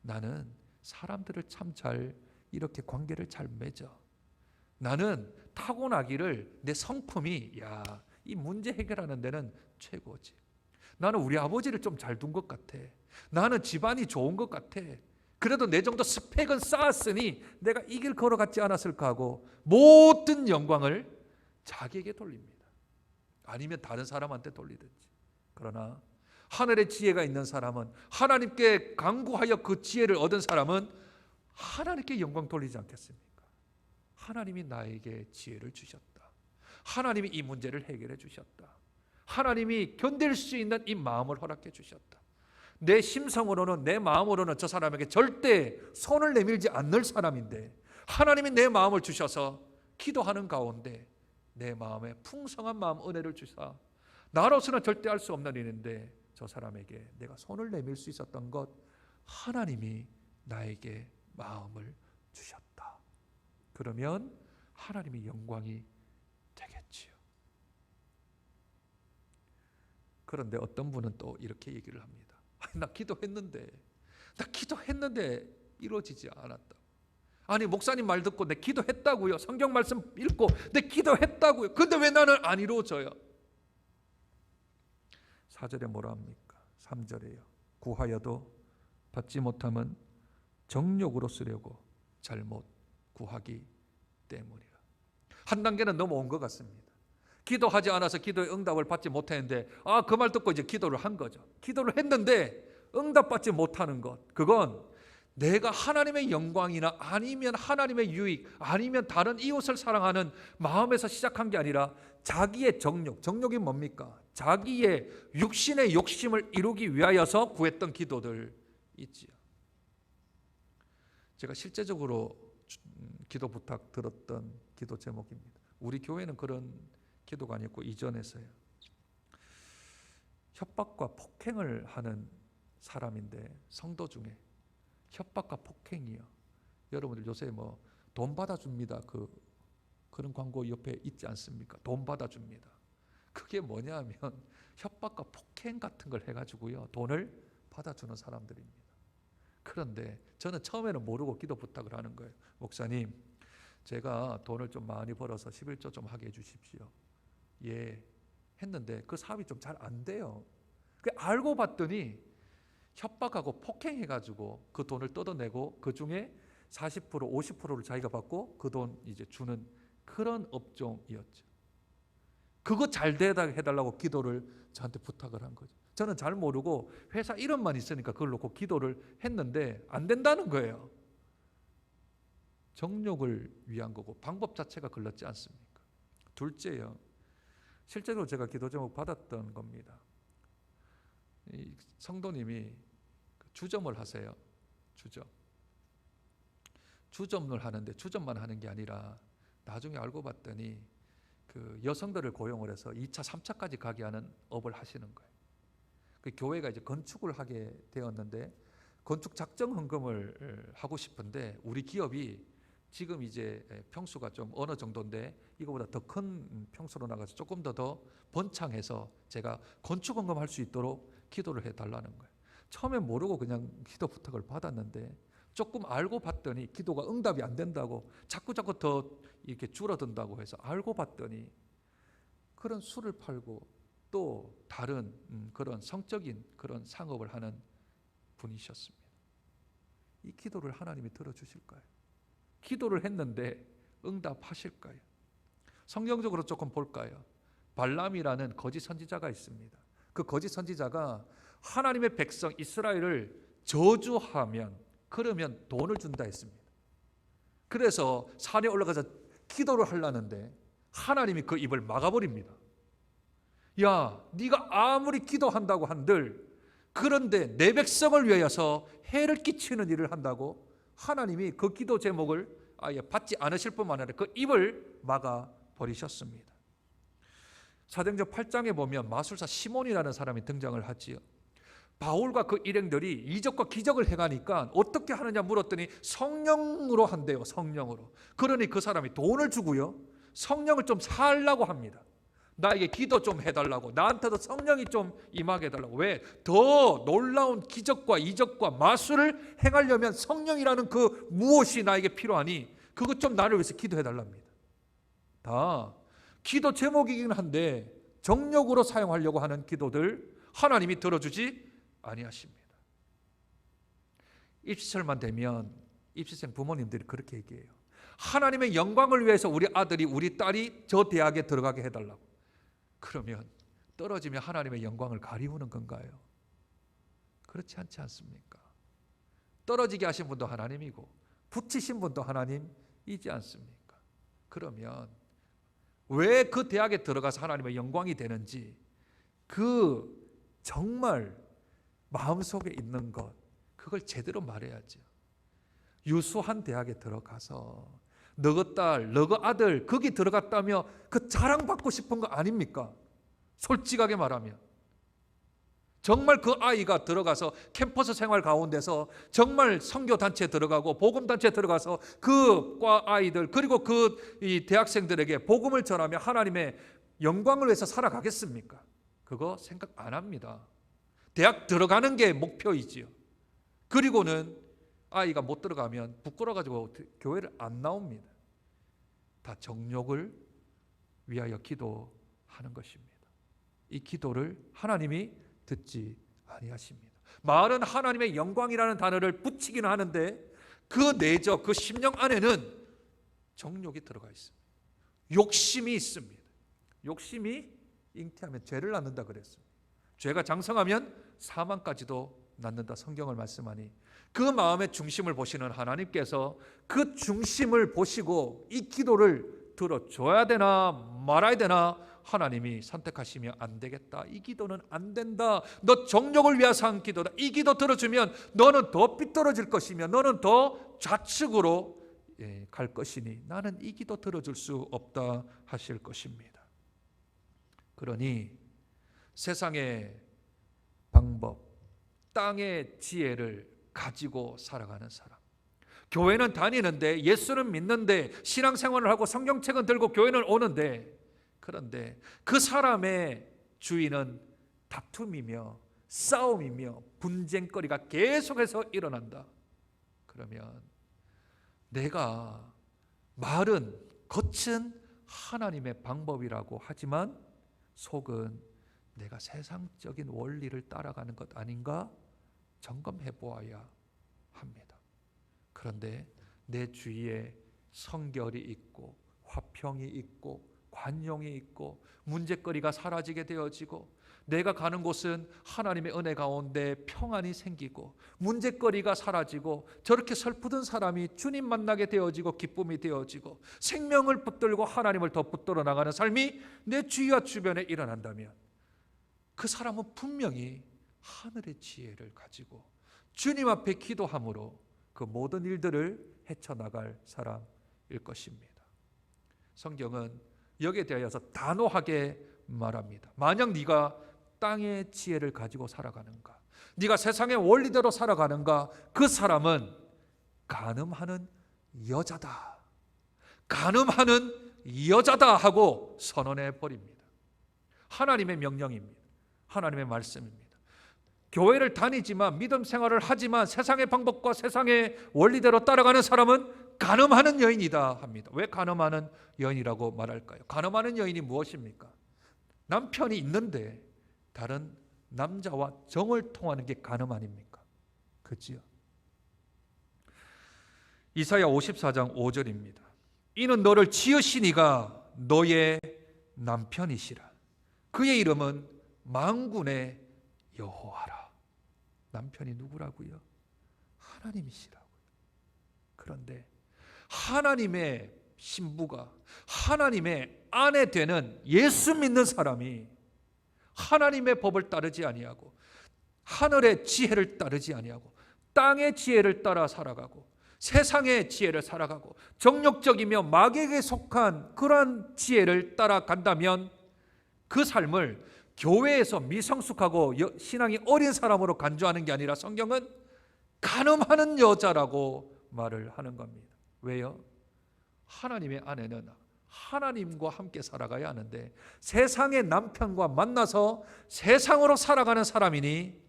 Speaker 1: 나는 사람들을 참 잘 이렇게 관계를 잘 맺어. 나는 타고나기를 내 성품이 이 문제 해결하는 데는 최고지. 나는 우리 아버지를 좀 잘 둔 것 같아. 나는 집안이 좋은 것 같아. 그래도 내 정도 스펙은 쌓았으니 내가 이 길 걸어갔지 않았을까 하고 모든 영광을 자기에게 돌립니다. 아니면 다른 사람한테 돌리든지. 그러나 하늘의 지혜가 있는 사람은, 하나님께 간구하여 그 지혜를 얻은 사람은 하나님께 영광 돌리지 않겠습니까? 하나님이 나에게 지혜를 주셨다. 하나님이 이 문제를 해결해 주셨다. 하나님이 견딜 수 있는 이 마음을 허락해 주셨다. 내 심성으로는, 내 마음으로는 저 사람에게 절대 손을 내밀지 않을 사람인데 하나님이 내 마음을 주셔서 기도하는 가운데 내 마음에 풍성한 마음 은혜를 주사 나로서는 절대 할 수 없는 일인데 저 사람에게 내가 손을 내밀 수 있었던 것, 하나님이 나에게 마음을 주셨다. 그러면 하나님의 영광이 되겠지요. 그런데 어떤 분은 또 이렇게 얘기를 합니다. 나 기도했는데 이루어지지 않았다. 아니 목사님 말 듣고 내 기도했다고요. 성경 말씀 읽고 내 기도했다고요. 근데 왜 나는 안 이루어져요? 4절에 뭐라 합니까? 3절에요. 구하여도 받지 못함은 정욕으로 쓰려고 잘못 구하기 때문이라. 한 단계는 넘어온 것 같습니다. 기도하지 않아서 기도의 응답을 받지 못했는데 그 말 듣고 이제 기도를 한 거죠. 기도를 했는데 응답받지 못하는 것, 그건 내가 하나님의 영광이나 아니면 하나님의 유익 아니면 다른 이웃을 사랑하는 마음에서 시작한 게 아니라 자기의 정욕이 뭡니까? 자기의 육신의 욕심을 이루기 위하여서 구했던 기도들 있지요. 제가 실제적으로 기도 부탁 들었던 기도 제목입니다. 우리 교회는 그런 기도가 아니었고 이전에서요. 협박과 폭행을 하는 사람인데, 성도 중에 협박과 폭행이요. 여러분들 요새 뭐 돈 받아줍니다. 그런 광고 옆에 있지 않습니까? 돈 받아줍니다. 그게 뭐냐 하면 협박과 폭행 같은 걸 해가지고요, 돈을 받아주는 사람들입니다. 그런데 저는 처음에는 모르고 기도 부탁을 하는 거예요. 목사님, 제가 돈을 좀 많이 벌어서 11조 좀 하게 해주십시오. 예, 했는데 그 사업이 좀 잘 안 돼요. 알고 봤더니 협박하고 폭행해가지고 그 돈을 뜯어내고 그 중에 40%, 50%를 자기가 받고 그 돈 이제 주는 그런 업종이었죠. 그거 잘 되다 해달라고 기도를 저한테 부탁을 한 거죠. 저는 잘 모르고 회사 이름만 있으니까 그걸 놓고 기도를 했는데 안 된다는 거예요. 정욕을 위한 거고 방법 자체가 걸렸지 않습니까? 둘째요, 실제로 제가 기도 제목 받았던 겁니다. 이 성도님이 주점을 하세요. 주점을 하는데 주점만 하는 게 아니라 나중에 알고 봤더니 그 여성들을 고용을 해서 2차, 3차까지 가게 하는 업을 하시는 거예요. 그 교회가 이제 건축을 하게 되었는데 건축 작정 헌금을 하고 싶은데 우리 기업이 지금 이제 평수가 좀 어느 정도인데 이거보다 더 큰 평수로 나가서 조금 더 번창해서 제가 건축 헌금할 수 있도록 기도를 해달라는 거예요. 처음에 모르고 그냥 기도 부탁을 받았는데 조금 알고 봤더니 기도가 응답이 안 된다고 자꾸 더 이렇게 줄어든다고 해서 알고 봤더니 그런 술을 팔고 또 다른 그런 성적인 그런 상업을 하는 분이셨습니다. 이 기도를 하나님이 들어주실까요? 기도를 했는데 응답하실까요? 성경적으로 조금 볼까요? 발람이라는 거짓 선지자가 있습니다. 그 거짓 선지자가 하나님의 백성 이스라엘을 저주하면 그러면 돈을 준다 했습니다. 그래서 산에 올라가서 기도를 하려는데 하나님이 그 입을 막아버립니다. 야, 네가 아무리 기도한다고 한들 그런데 내 백성을 위하여서 해를 끼치는 일을 한다고 하나님이 그 기도 제목을 아예 받지 않으실 뿐만 아니라 그 입을 막아버리셨습니다. 사도행전 8장에 보면 마술사 시몬이라는 사람이 등장을 하지요. 바울과 그 일행들이 이적과 기적을 행하니까 어떻게 하느냐 물었더니 성령으로 한대요. 성령으로. 그러니 그 사람이 돈을 주고요, 성령을 좀 살라고 합니다. 나에게 기도 좀 해달라고, 나한테도 성령이 좀 임하게 해달라고. 왜? 더 놀라운 기적과 이적과 마술을 행하려면 성령이라는 그 무엇이 나에게 필요하니 그것 좀 나를 위해서 기도해달랍니다. 다 기도 제목이긴 한데 정욕으로 사용하려고 하는 기도들 하나님이 들어주지 아니하십니다. 입시철만 되면 입시생 부모님들이 그렇게 얘기해요. 하나님의 영광을 위해서 우리 아들이 우리 딸이 저 대학에 들어가게 해달라고. 그러면 떨어지면 하나님의 영광을 가리우는 건가요? 그렇지 않지 않습니까? 떨어지게 하신 분도 하나님이고 붙이신 분도 하나님이지 않습니까? 그러면 왜 그 대학에 들어가서 하나님의 영광이 되는지 그 정말 마음속에 있는 것, 그걸 제대로 말해야죠. 유수한 대학에 들어가서 너희 딸, 너희 아들 거기 들어갔다며 그 자랑받고 싶은 거 아닙니까? 솔직하게 말하면 정말 그 아이가 들어가서 캠퍼스 생활 가운데서 정말 선교단체에 들어가고 복음단체에 들어가서 그 과 아이들 그리고 그 이 대학생들에게 복음을 전하며 하나님의 영광을 위해서 살아가겠습니까? 그거 생각 안 합니다. 대학 들어가는 게 목표이지요. 그리고는 아이가 못 들어가면 부끄러워가지고 교회를 안 나옵니다. 다 정욕을 위하여 기도하는 것입니다. 이 기도를 하나님이 듣지 아니하십니다. 말은 하나님의 영광이라는 단어를 붙이기는 하는데 그 내적, 그 심령 안에는 정욕이 들어가 있습니다. 욕심이 있습니다. 욕심이 잉태하면 죄를 낳는다 그랬습니다. 죄가 장성하면 사망까지도 낳는다 성경을 말씀하니 그 마음의 중심을 보시는 하나님께서 그 중심을 보시고 이 기도를 들어줘야 되나 말아야 되나 하나님이 선택하시면 안 되겠다. 이 기도는 안 된다. 너 정욕을 위해서 한 기도다. 이 기도 들어주면 너는 더 삐뚤어질 것이며 너는 더 좌측으로 갈 것이니 나는 이 기도 들어줄 수 없다 하실 것입니다. 그러니 세상의 방법, 땅의 지혜를 가지고 살아가는 사람, 교회는 다니는데 예수는 믿는데 신앙생활을 하고 성경책은 들고 교회는 오는데, 그런데 그 사람의 주인은 다툼이며 싸움이며 분쟁거리가 계속해서 일어난다. 그러면 내가 말은 겉은 하나님의 방법이라고 하지만 속은 내가 세상적인 원리를 따라가는 것 아닌가 점검해 보아야 합니다. 그런데 내 주위에 성결이 있고 화평이 있고 관용이 있고 문제거리가 사라지게 되어지고 내가 가는 곳은 하나님의 은혜 가운데 평안이 생기고 문제거리가 사라지고 저렇게 슬프던 사람이 주님 만나게 되어지고 기쁨이 되어지고 생명을 붙들고 하나님을 더 붙들어 나가는 삶이 내 주위와 주변에 일어난다면 그 사람은 분명히 하늘의 지혜를 가지고 주님 앞에 기도함으로 그 모든 일들을 헤쳐나갈 사람일 것입니다. 성경은 여기에 대하여서 단호하게 말합니다. 만약 네가 땅의 지혜를 가지고 살아가는가, 네가 세상의 원리대로 살아가는가, 그 사람은 간음하는 여자다, 간음하는 여자다 하고 선언해 버립니다. 하나님의 명령입니다. 하나님의 말씀입니다. 교회를 다니지만 믿음 생활을 하지만 세상의 방법과 세상의 원리대로 따라가는 사람은 간음하는 여인이다 합니다. 왜 간음하는 여인이라고 말할까요? 간음하는 여인이 무엇입니까? 남편이 있는데 다른 남자와 정을 통하는 게 간음 아닙니까? 그렇지요? 이사야 54장 5절입니다. 이는 너를 지으시니가 너의 남편이시라. 그의 이름은 만군의 여호와라. 남편이 누구라고요? 하나님이시라고요. 그런데 하나님의 신부가 하나님의 아내 되는 예수 믿는 사람이 하나님의 법을 따르지 아니하고 하늘의 지혜를 따르지 아니하고 땅의 지혜를 따라 살아가고 세상의 지혜를 살아가고 정욕적이며 마귀에게 속한 그러한 지혜를 따라간다면 그 삶을 교회에서 미성숙하고 신앙이 어린 사람으로 간주하는 게 아니라 성경은 간음하는 여자라고 말을 하는 겁니다. 왜요? 하나님의 아내는 하나님과 함께 살아가야 하는데 세상의 남편과 만나서 세상으로 살아가는 사람이니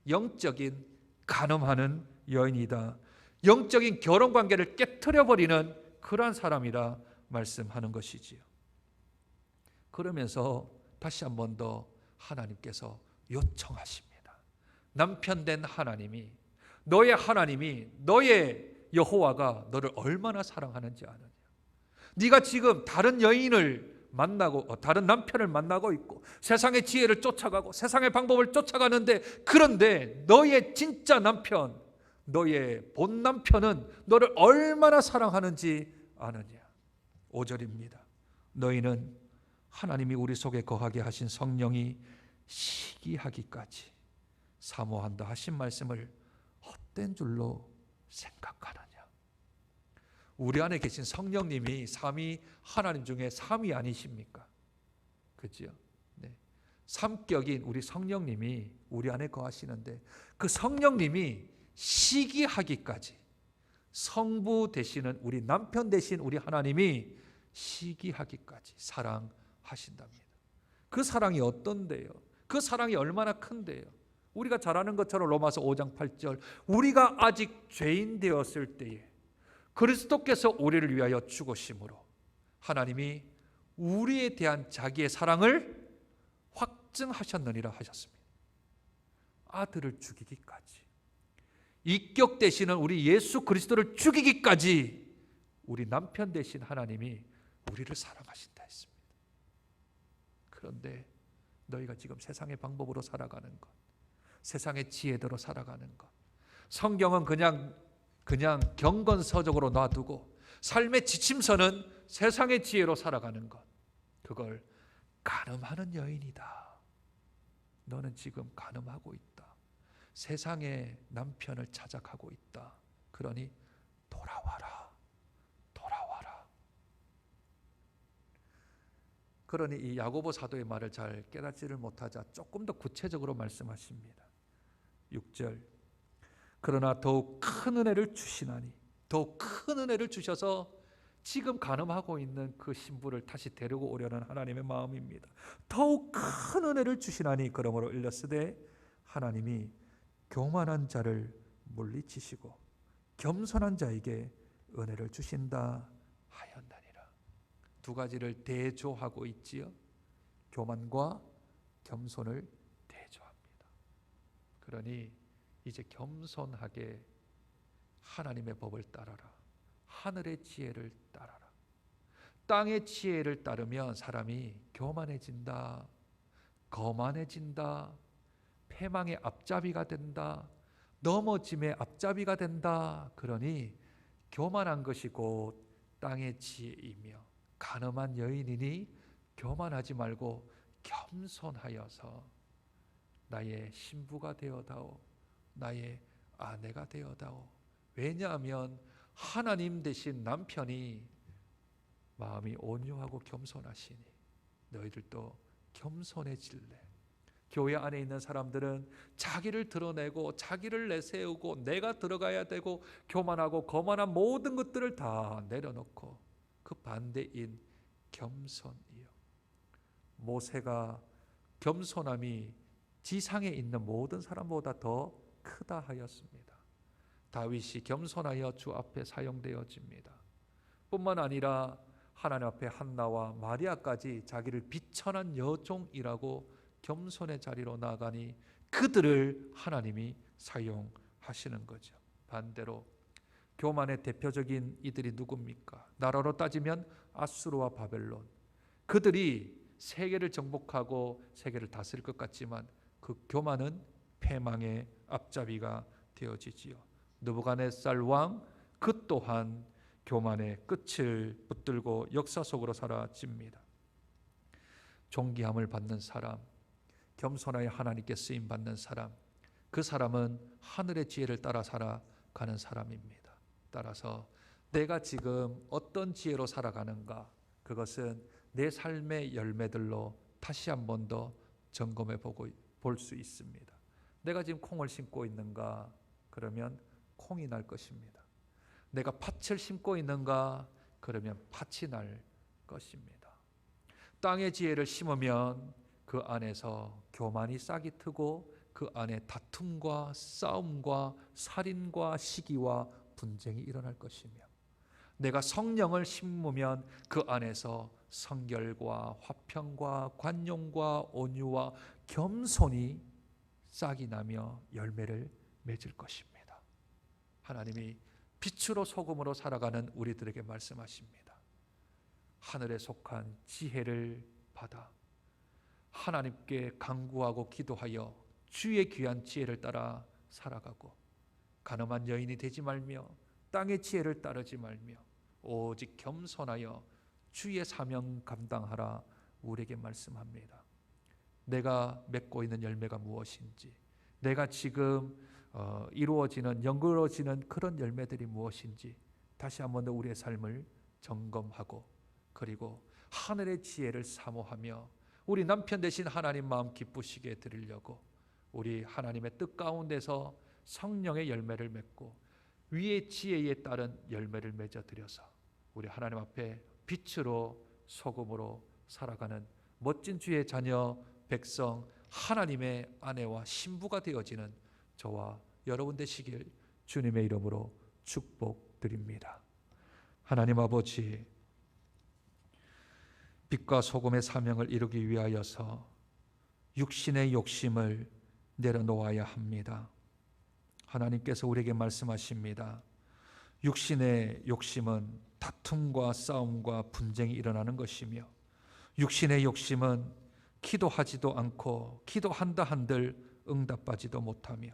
Speaker 1: 영적인 간음하는 여인이다. 영적인 결혼관계를 깨트려버리는 그러한 사람이라 말씀하는 것이지요. 그러면서 다시 한 번 더 하나님께서 요청하십니다. 남편 된 하나님이, 너의 하나님이, 너의 여호와가 너를 얼마나 사랑하는지 아느냐. 네가 지금 다른 여인을 만나고 다른 남편을 만나고 있고 세상의 지혜를 쫓아가고 세상의 방법을 쫓아가는데, 그런데 너의 진짜 남편, 너의 본 남편은 너를 얼마나 사랑하는지 아느냐. 5절입니다. 너희는 하나님이 우리 속에 거하게 하신 성령이 시기하기까지 사모한다 하신 말씀을 헛된 줄로 생각하느냐. 우리 안에 계신 성령님이 삼위 하나님 중에 삼위 아니십니까? 그렇죠? 네. 삼격인 우리 성령님이 우리 안에 거하시는데 그 성령님이 시기하기까지 성부 되시는 우리 남편 되신 우리 하나님이 시기하기까지 사랑하신답니다. 그 사랑이 어떤데요? 그 사랑이 얼마나 큰데요? 우리가 잘 아는 것처럼 로마서 5장 8절, 우리가 아직 죄인 되었을 때에 그리스도께서 우리를 위하여 죽으심으로 하나님이 우리에 대한 자기의 사랑을 확증하셨느니라 하셨습니다. 아들을 죽이기까지, 이격 되시는 우리 예수 그리스도를 죽이기까지 우리 남편 되신 하나님이 우리를 사랑하신다 했습니다. 그런데 너희가 지금 세상의 방법으로 살아가는 것, 세상의 지혜대로 살아가는 것, 성경은 그냥 경건서적으로 놔두고 삶의 지침서는 세상의 지혜로 살아가는 것. 그걸 간음하는 여인이다. 너는 지금 간음하고 있다. 세상의 남편을 찾아가고 있다. 그러니 돌아와라. 돌아와라. 그러니 이 야고보 사도의 말을 잘 깨닫지를 못하자 조금 더 구체적으로 말씀하십니다. 6절. 그러나 더욱 큰 은혜를 주시나니, 더욱 큰 은혜를 주셔서 지금 간음하고 있는 그 신부를 다시 데리고 오려는 하나님의 마음입니다. 더욱 큰 은혜를 주시나니 그러므로 일렀으되 하나님이 교만한 자를 물리치시고 겸손한 자에게 은혜를 주신다 하였나니라. 두 가지를 대조하고 있지요. 교만과 겸손을 대조합니다. 그러니 이제 겸손하게 하나님의 법을 따라라. 하늘의 지혜를 따라라. 땅의 지혜를 따르면 사람이 교만해진다, 거만해진다, 패망의 앞잡이가 된다, 넘어짐의 앞잡이가 된다. 그러니 교만한 것이 곧 땅의 지혜이며, 간음한 여인이니 교만하지 말고 겸손하여서 나의 신부가 되어다오, 나의 아내가 되어다오. 왜냐하면 하나님 되신 남편이 마음이 온유하고 겸손하시니 너희들도 겸손해질래. 교회 안에 있는 사람들은 자기를 드러내고 자기를 내세우고 내가 들어가야 되고 교만하고 거만한 모든 것들을 다 내려놓고 그 반대인 겸손이요. 모세가 겸손함이 지상에 있는 모든 사람보다 더 크다 하였습니다. 다윗이 겸손하여 주 앞에 사용되어집니다. 뿐만 아니라 하나님 앞에 한나와 마리아까지 자기를 비천한 여종이라고 겸손의 자리로 나아가니 그들을 하나님이 사용하시는 거죠. 반대로 교만의 대표적인 이들이 누굽니까? 나라로 따지면 아수르와 바벨론. 그들이 세계를 정복하고 세계를 다스릴 것 같지만 그 교만은 패망의 앞잡이가 되어지지요. 느부갓네살 왕 그 또한 교만의 끝을 붙들고 역사 속으로 사라집니다. 존귀함을 받는 사람, 겸손하여 하나님께 쓰임 받는 사람, 그 사람은 하늘의 지혜를 따라 살아가는 사람입니다. 따라서 내가 지금 어떤 지혜로 살아가는가, 그것은 내 삶의 열매들로 다시 한 번 더 점검해 볼 수 있습니다. 내가 지금 콩을 심고 있는가? 그러면 콩이 날 것입니다. 내가 팥을 심고 있는가? 그러면 팥이 날 것입니다. 땅의 지혜를 심으면 그 안에서 교만이 싹이 트고 그 안에 다툼과 싸움과 살인과 시기와 분쟁이 일어날 것이며, 내가 성령을 심으면 그 안에서 성결과 화평과 관용과 온유와 겸손이 싹이 나며 열매를 맺을 것입니다. 하나님이 빛으로 소금으로 살아가는 우리들에게 말씀하십니다. 하늘에 속한 지혜를 받아 하나님께 간구하고 기도하여 주의 귀한 지혜를 따라 살아가고, 간음한 여인이 되지 말며 땅의 지혜를 따르지 말며 오직 겸손하여 주의 사명 감당하라 우리에게 말씀합니다. 내가 맺고 있는 열매가 무엇인지, 내가 지금 이루어지는 연결어지는 그런 열매들이 무엇인지 다시 한번 더 우리의 삶을 점검하고, 그리고 하늘의 지혜를 사모하며 우리 남편 되신 하나님 마음 기쁘시게 드리려고 우리 하나님의 뜻 가운데서 성령의 열매를 맺고 위의 지혜에 따른 열매를 맺어 드려서 우리 하나님 앞에 빛으로 소금으로 살아가는 멋진 주의 자녀 백성, 하나님의 아내와 신부가 되어지는 저와 여러분 되시길 주님의 이름으로 축복드립니다. 하나님 아버지, 빛과 소금의 사명을 이루기 위하여서 육신의 욕심을 내려놓아야 합니다. 하나님께서 우리에게 말씀하십니다. 육신의 욕심은 다툼과 싸움과 분쟁이 일어나는 것이며, 육신의 욕심은 기도하지도 않고 기도한다 한들 응답하지도 못하며,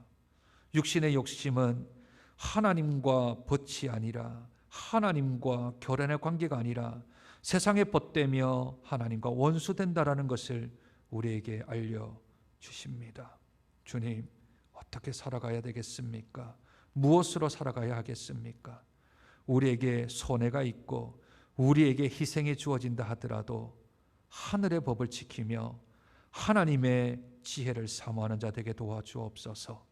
Speaker 1: 육신의 욕심은 하나님과 벗이 아니라 하나님과 결연의 관계가 아니라 세상에 벗대며 하나님과 원수된다라는 것을 우리에게 알려주십니다. 주님, 어떻게 살아가야 되겠습니까? 무엇으로 살아가야 하겠습니까? 우리에게 손해가 있고 우리에게 희생이 주어진다 하더라도 하늘의 법을 지키며 하나님의 지혜를 사모하는 자 되게 도와주옵소서.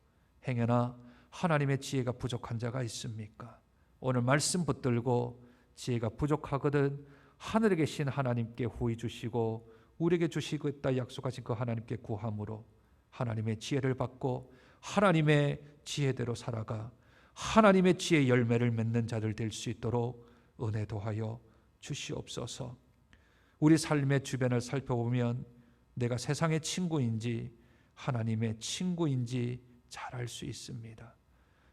Speaker 1: 행여나 하나님의 지혜가 부족한 자가 있습니까? 오늘 말씀 붙들고 지혜가 부족하거든 하늘에 계신 하나님께 후히 주시고 우리에게 주시겠다 약속하신 그 하나님께 구함으로 하나님의 지혜를 받고 하나님의 지혜대로 살아가 하나님의 지혜 열매를 맺는 자들 될 수 있도록 은혜 도하여 주시옵소서. 우리 삶의 주변을 살펴보면 내가 세상의 친구인지 하나님의 친구인지 잘 알 수 있습니다.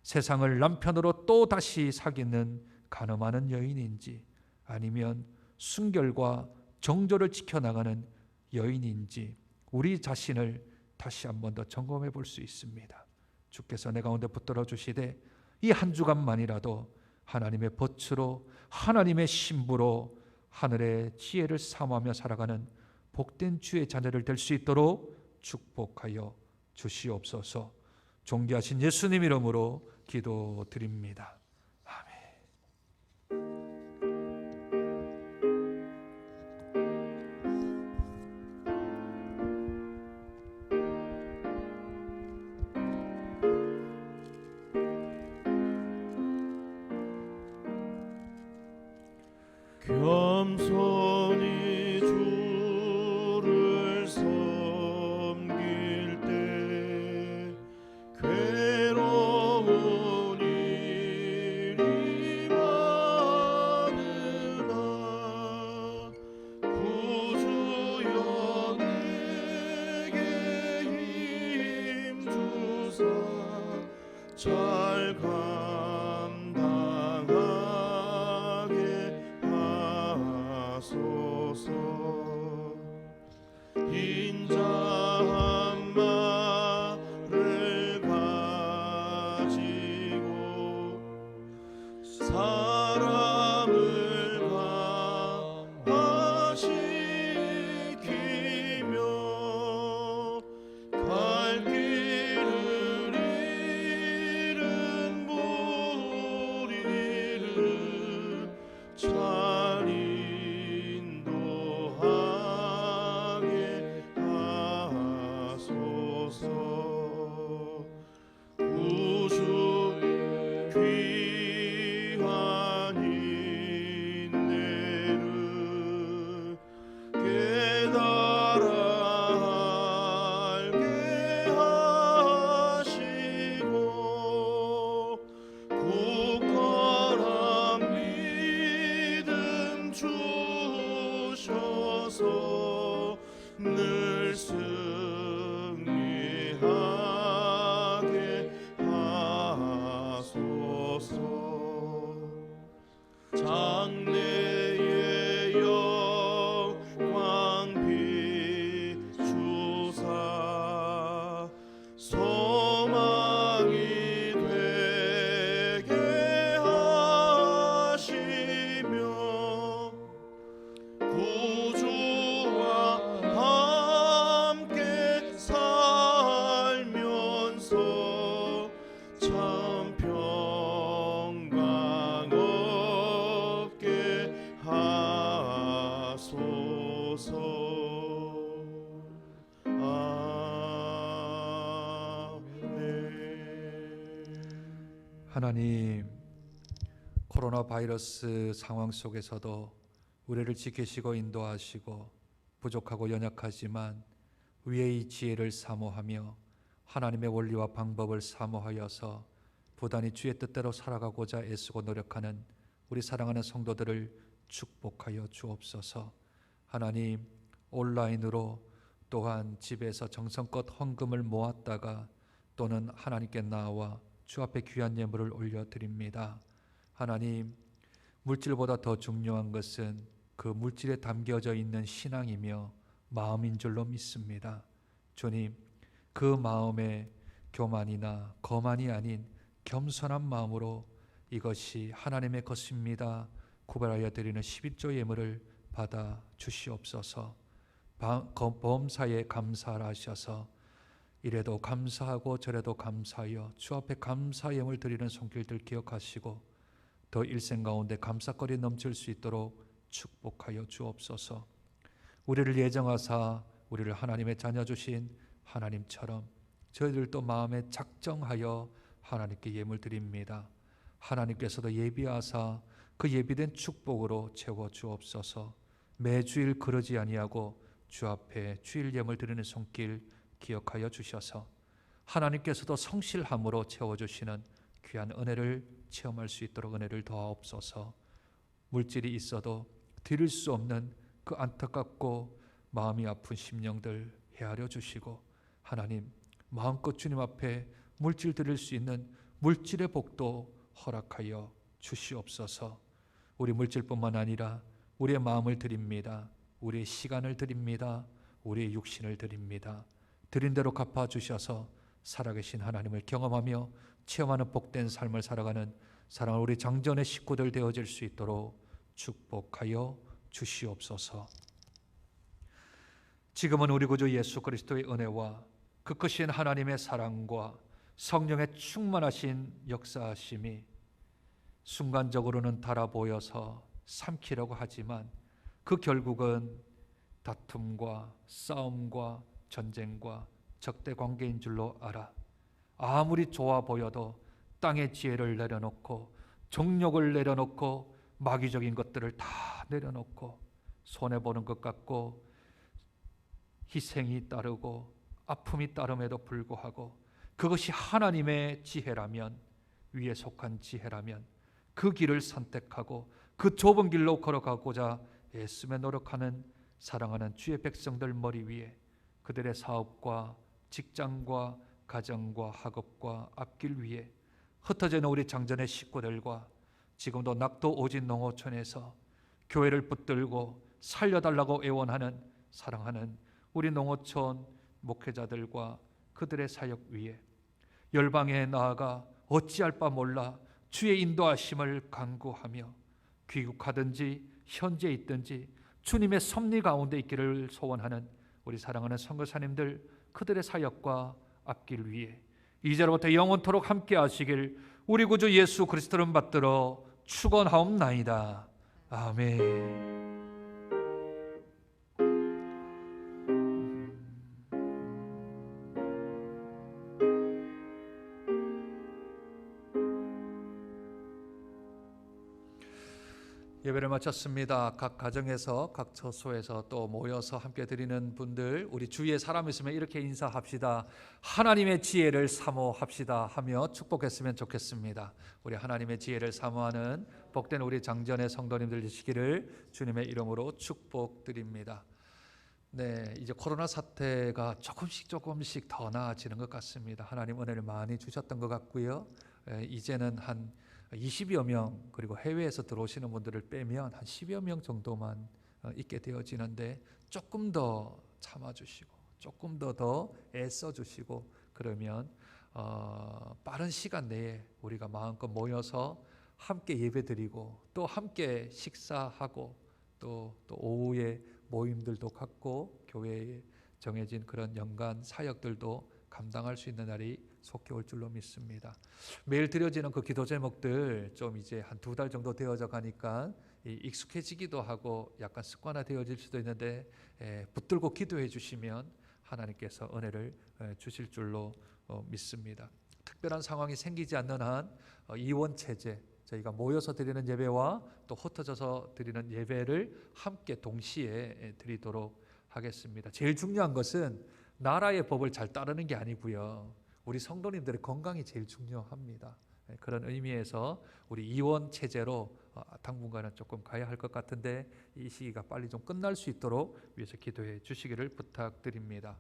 Speaker 1: 세상을 남편으로 또 다시 사귀는 간음하는 여인인지 아니면 순결과 정조를 지켜나가는 여인인지 우리 자신을 다시 한 번 더 점검해 볼 수 있습니다. 주께서 내 가운데 붙들어 주시되 이 한 주간만이라도 하나님의 벗으로 하나님의 신부로 하늘의 지혜를 사모하며 살아가는 복된 주의 자녀를 될 수 있도록 축복하여 주시옵소서. 존귀하신 예수님 이름으로 기도드립니다. 아멘.
Speaker 2: 겸손히 주를 섬길 때 괴로운 일이 많으나 구주여 내게 힘 주사 잘 감당하게 하소서. 인자 한 말을 가지고 사람을 감화시키며 갈 길을 잃은 무리를 잘 인도하게 하소서. 구주의 귀한 인내를 깨달아 알게 하시고 굳건한 믿음 주셔서 늘 승리하게 하소서. 장래의 영광 비추사 소망이 되게 하시며 구주와 함께 살면서 참 평강 얻게 하소서. 아멘.
Speaker 1: 하나님, 코로나 바이러스 상황 속에서도 우리를 지키시고 인도하시고 부족하고 연약하지만 위의 지혜를 사모하며 하나님의 원리와 방법을 사모하여서 부단히 주의 뜻대로 살아가고자 애쓰고 노력하는 우리 사랑하는 성도들을 축복하여 주옵소서. 하나님, 온라인으로 또한 집에서 정성껏 헌금을 모았다가 또는 하나님께 나와 주 앞에 귀한 예물을 올려드립니다. 하나님, 물질보다 더 중요한 것은 그 물질에 담겨져 있는 신앙이며 마음인 줄로 믿습니다. 주님, 그 마음에 교만이나 거만이 아닌 겸손한 마음으로 이것이 하나님의 것입니다. 구별하여 드리는 11조 예물을 받아 주시옵소서. 범사에 감사를 하셔서 이래도 감사하고 저래도 감사하여 주 앞에 감사 예물 드리는 손길들 기억하시고 더 일생 가운데 감사거리 넘칠 수 있도록 축복하여 주옵소서. 우리를 예정하사 우리를 하나님의 자녀 주신 하나님처럼 저희들도 마음에 작정하여 하나님께 예물 드립니다. 하나님께서도 예비하사 그 예비된 축복으로 채워 주옵소서. 매주일 그러지 아니하고 주 앞에 주일 예물 드리는 손길 기억하여 주셔서 하나님께서도 성실함으로 채워주시는 귀한 은혜를 체험할 수 있도록 은혜를 더하옵소서. 물질이 있어도 드릴 수 없는 그 안타깝고 마음이 아픈 심령들 헤아려 주시고 하나님 마음껏 주님 앞에 물질 드릴 수 있는 물질의 복도 허락하여 주시옵소서. 우리 물질뿐만 아니라 우리의 마음을 드립니다. 우리의 시간을 드립니다. 우리의 육신을 드립니다. 드린 대로 갚아주셔서 살아계신 하나님을 경험하며 체험하는 복된 삶을 살아가는 사랑하는 우리 장전의 식구들 되어질 수 있도록 축복하여 주시옵소서. 지금은 우리 구주 예수 그리스도의 은혜와 그 크신 하나님의 사랑과 성령의 충만하신 역사하심이 순간적으로는 달아 보여서 삼키려고 하지만 그 결국은 다툼과 싸움과 전쟁과 적대 관계인 줄로 알아. 아무리 좋아 보여도 땅의 지혜를 내려놓고 정욕을 내려놓고 마귀적인 것들을 다 내려놓고 손해보는 것 같고 희생이 따르고 아픔이 따름에도 불구하고 그것이 하나님의 지혜라면, 위에 속한 지혜라면 그 길을 선택하고 그 좁은 길로 걸어가고자 애쓰며 노력하는 사랑하는 주의 백성들 머리 위에 그들의 사업과 직장과 가정과 학업과 앞길 위에 흩어져 있는 우리 장전의 식구들과 지금도 낙도 오진 농어촌에서 교회를 붙들고 살려달라고 애원하는 사랑하는 우리 농어촌 목회자들과 그들의 사역 위에 열방에 나아가 어찌할 바 몰라 주의 인도하심을 간구하며 귀국하든지 현재 있든지 주님의 섭리 가운데 있기를 소원하는 우리 사랑하는 선교사님들 그들의 사역과 앞길 위에 이제로부터 영원토록 함께 하시길 우리 구주 예수 그리스도를 받들어 축원하옵나이다. 아멘. 예배를 마쳤습니다. 각 가정에서 각 처소에서 또 모여서 함께 드리는 분들 우리 주위에 사람 있으면 이렇게 인사합시다. 하나님의 지혜를 사모합시다 하며 축복했으면 좋겠습니다. 우리 하나님의 지혜를 사모하는 복된 우리 장전의 성도님들 되시기를 주님의 이름으로 축복드립니다. 네, 이제 코로나 사태가 조금씩 더 나아지는 것 같습니다. 하나님 은혜를 많이 주셨던 것 같고요. 이제는 한 20여 명 그리고 해외에서 들어오시는 분들을 빼면 한 10여 명 정도만 있게 되어지는데 조금 더 참아주시고 조금 더 애써주시고 그러면 빠른 시간 내에 우리가 마음껏 모여서 함께 예배드리고 또 함께 식사하고 또 오후에 모임들도 갖고 교회에 정해진 그런 연간 사역들도 감당할 수 있는 날이 속히 올 줄로 믿습니다. 매일 드려지는 그 기도 제목들 좀 이제 한 2달 정도 되어져 가니까 익숙해지기도 하고 약간 습관화되어질 수도 있는데 붙들고 기도해 주시면 하나님께서 은혜를 주실 줄로 믿습니다. 특별한 상황이 생기지 않는 한 이원 체제 저희가 모여서 드리는 예배와 또 흩어져서 드리는 예배를 함께 동시에 드리도록 하겠습니다. 제일 중요한 것은 나라의 법을 잘 따르는 게 아니고요. 우리 성도님들의 건강이 제일 중요합니다. 그런 의미에서 우리 이원 체제로 당분간은 조금 가야 할 것 같은데 이 시기가 빨리 좀 끝날 수 있도록 위해서 기도해 주시기를 부탁드립니다.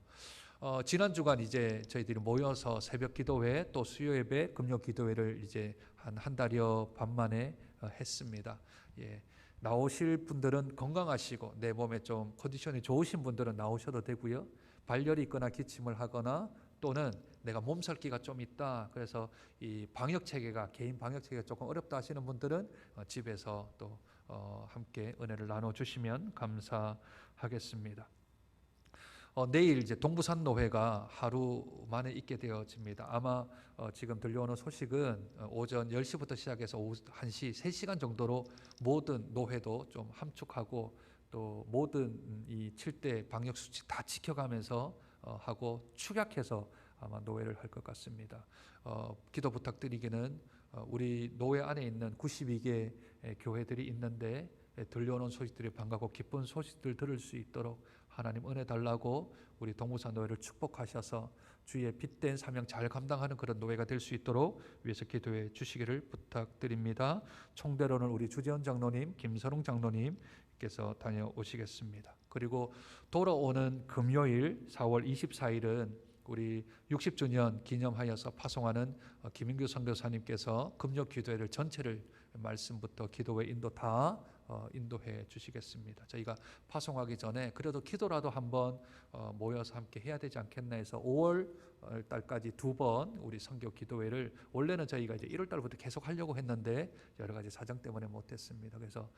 Speaker 1: 지난 주간 이제 저희들이 모여서 새벽 기도회 또 수요 예배, 금요 기도회를 이제 한 달여 반 만에 했습니다. 예. 나오실 분들은 건강하시고 내 몸에 좀 컨디션이 좋으신 분들은 나오셔도 되고요. 발열이 있거나 기침을 하거나 또는 내가 몸살기가 좀 있다. 그래서 이 방역 체계가 개인 방역 체계가 조금 어렵다 하시는 분들은 집에서 또 함께 은혜를 나눠 주시면 감사하겠습니다. 내일 이제 동부산 노회가 하루 만에 있게 되어집니다. 아마 지금 들려오는 소식은 오전 10시부터 시작해서 오후 1시, 3시간 정도로 모든 노회도 좀 함축하고 또 모든 이 7대 방역 수칙 다 지켜가면서 하고 축약해서 아마 노회를 할 것 같습니다. 기도 부탁드리기는 우리 노회 안에 있는 92개 교회들이 있는데 들려오는 소식들이 반갑고 기쁜 소식들 들을 수 있도록 하나님 은혜 달라고 우리 동부산 노회를 축복하셔서 주의 빛된 사명 잘 감당하는 그런 노회가 될 수 있도록 위해서 기도해 주시기를 부탁드립니다. 총대로는 우리 주재원 장로님, 김선웅 장로님께서 다녀오시겠습니다. 그리고 돌아오는 금요일 4월 24일은 우리 60주년 기념하여서 파송하는 김인규 선교사님께서 금요 기도회를 전체를 말씀부터 기도회 인도 다 인도해 주시겠습니다. 저희가 파송하기 전에 그래도 기도라도 한번 모여서 함께 해야 되지 않겠나 해서 5월 달까지 2번 우리 선교 기도회를 원래는 저희가 이제 1월 달부터 계속 하려고 했는데 여러 가지 사정 때문에 못했습니다. 그래서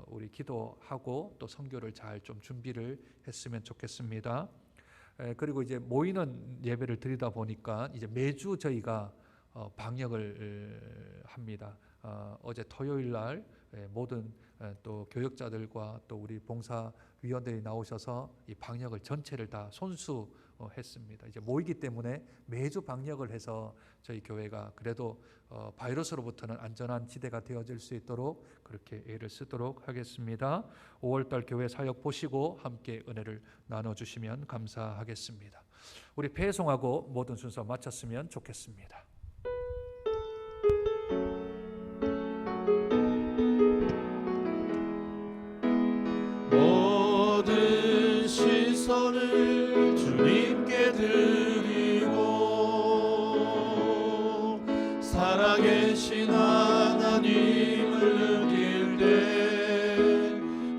Speaker 1: 우리 기도하고 또 선교를 잘 좀 준비를 했으면 좋겠습니다. 그리고 이제 모이는 예배를 드리다 보니까 이제 매주 저희가 방역을 합니다. 어제 토요일 날 모든 또 교역자들과 또 우리 봉사위원들이 나오셔서 이 방역을 전체를 다 손수했습니다. 이제 모이기 때문에 매주 방역을 해서 저희 교회가 그래도 바이러스로부터는 안전한 지대가 되어질 수 있도록 그렇게 애를 쓰도록 하겠습니다. 5월달 교회 사역 보시고 함께 은혜를 나눠주시면 감사하겠습니다. 우리 배송하고 모든 순서 마쳤으면 좋겠습니다.
Speaker 2: 모든 시선을 주님께 드리고 살아계신 하나님을 느낄 때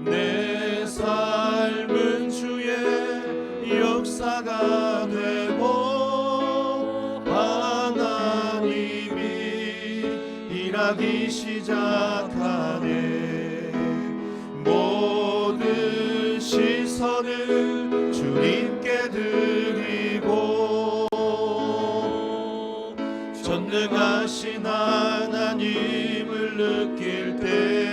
Speaker 2: 내 삶은 주의 역사가 되고 하나님이 일하기 시작하네. 모든 시선을 주님께 드리고 전능하신 하나님을 느낄 때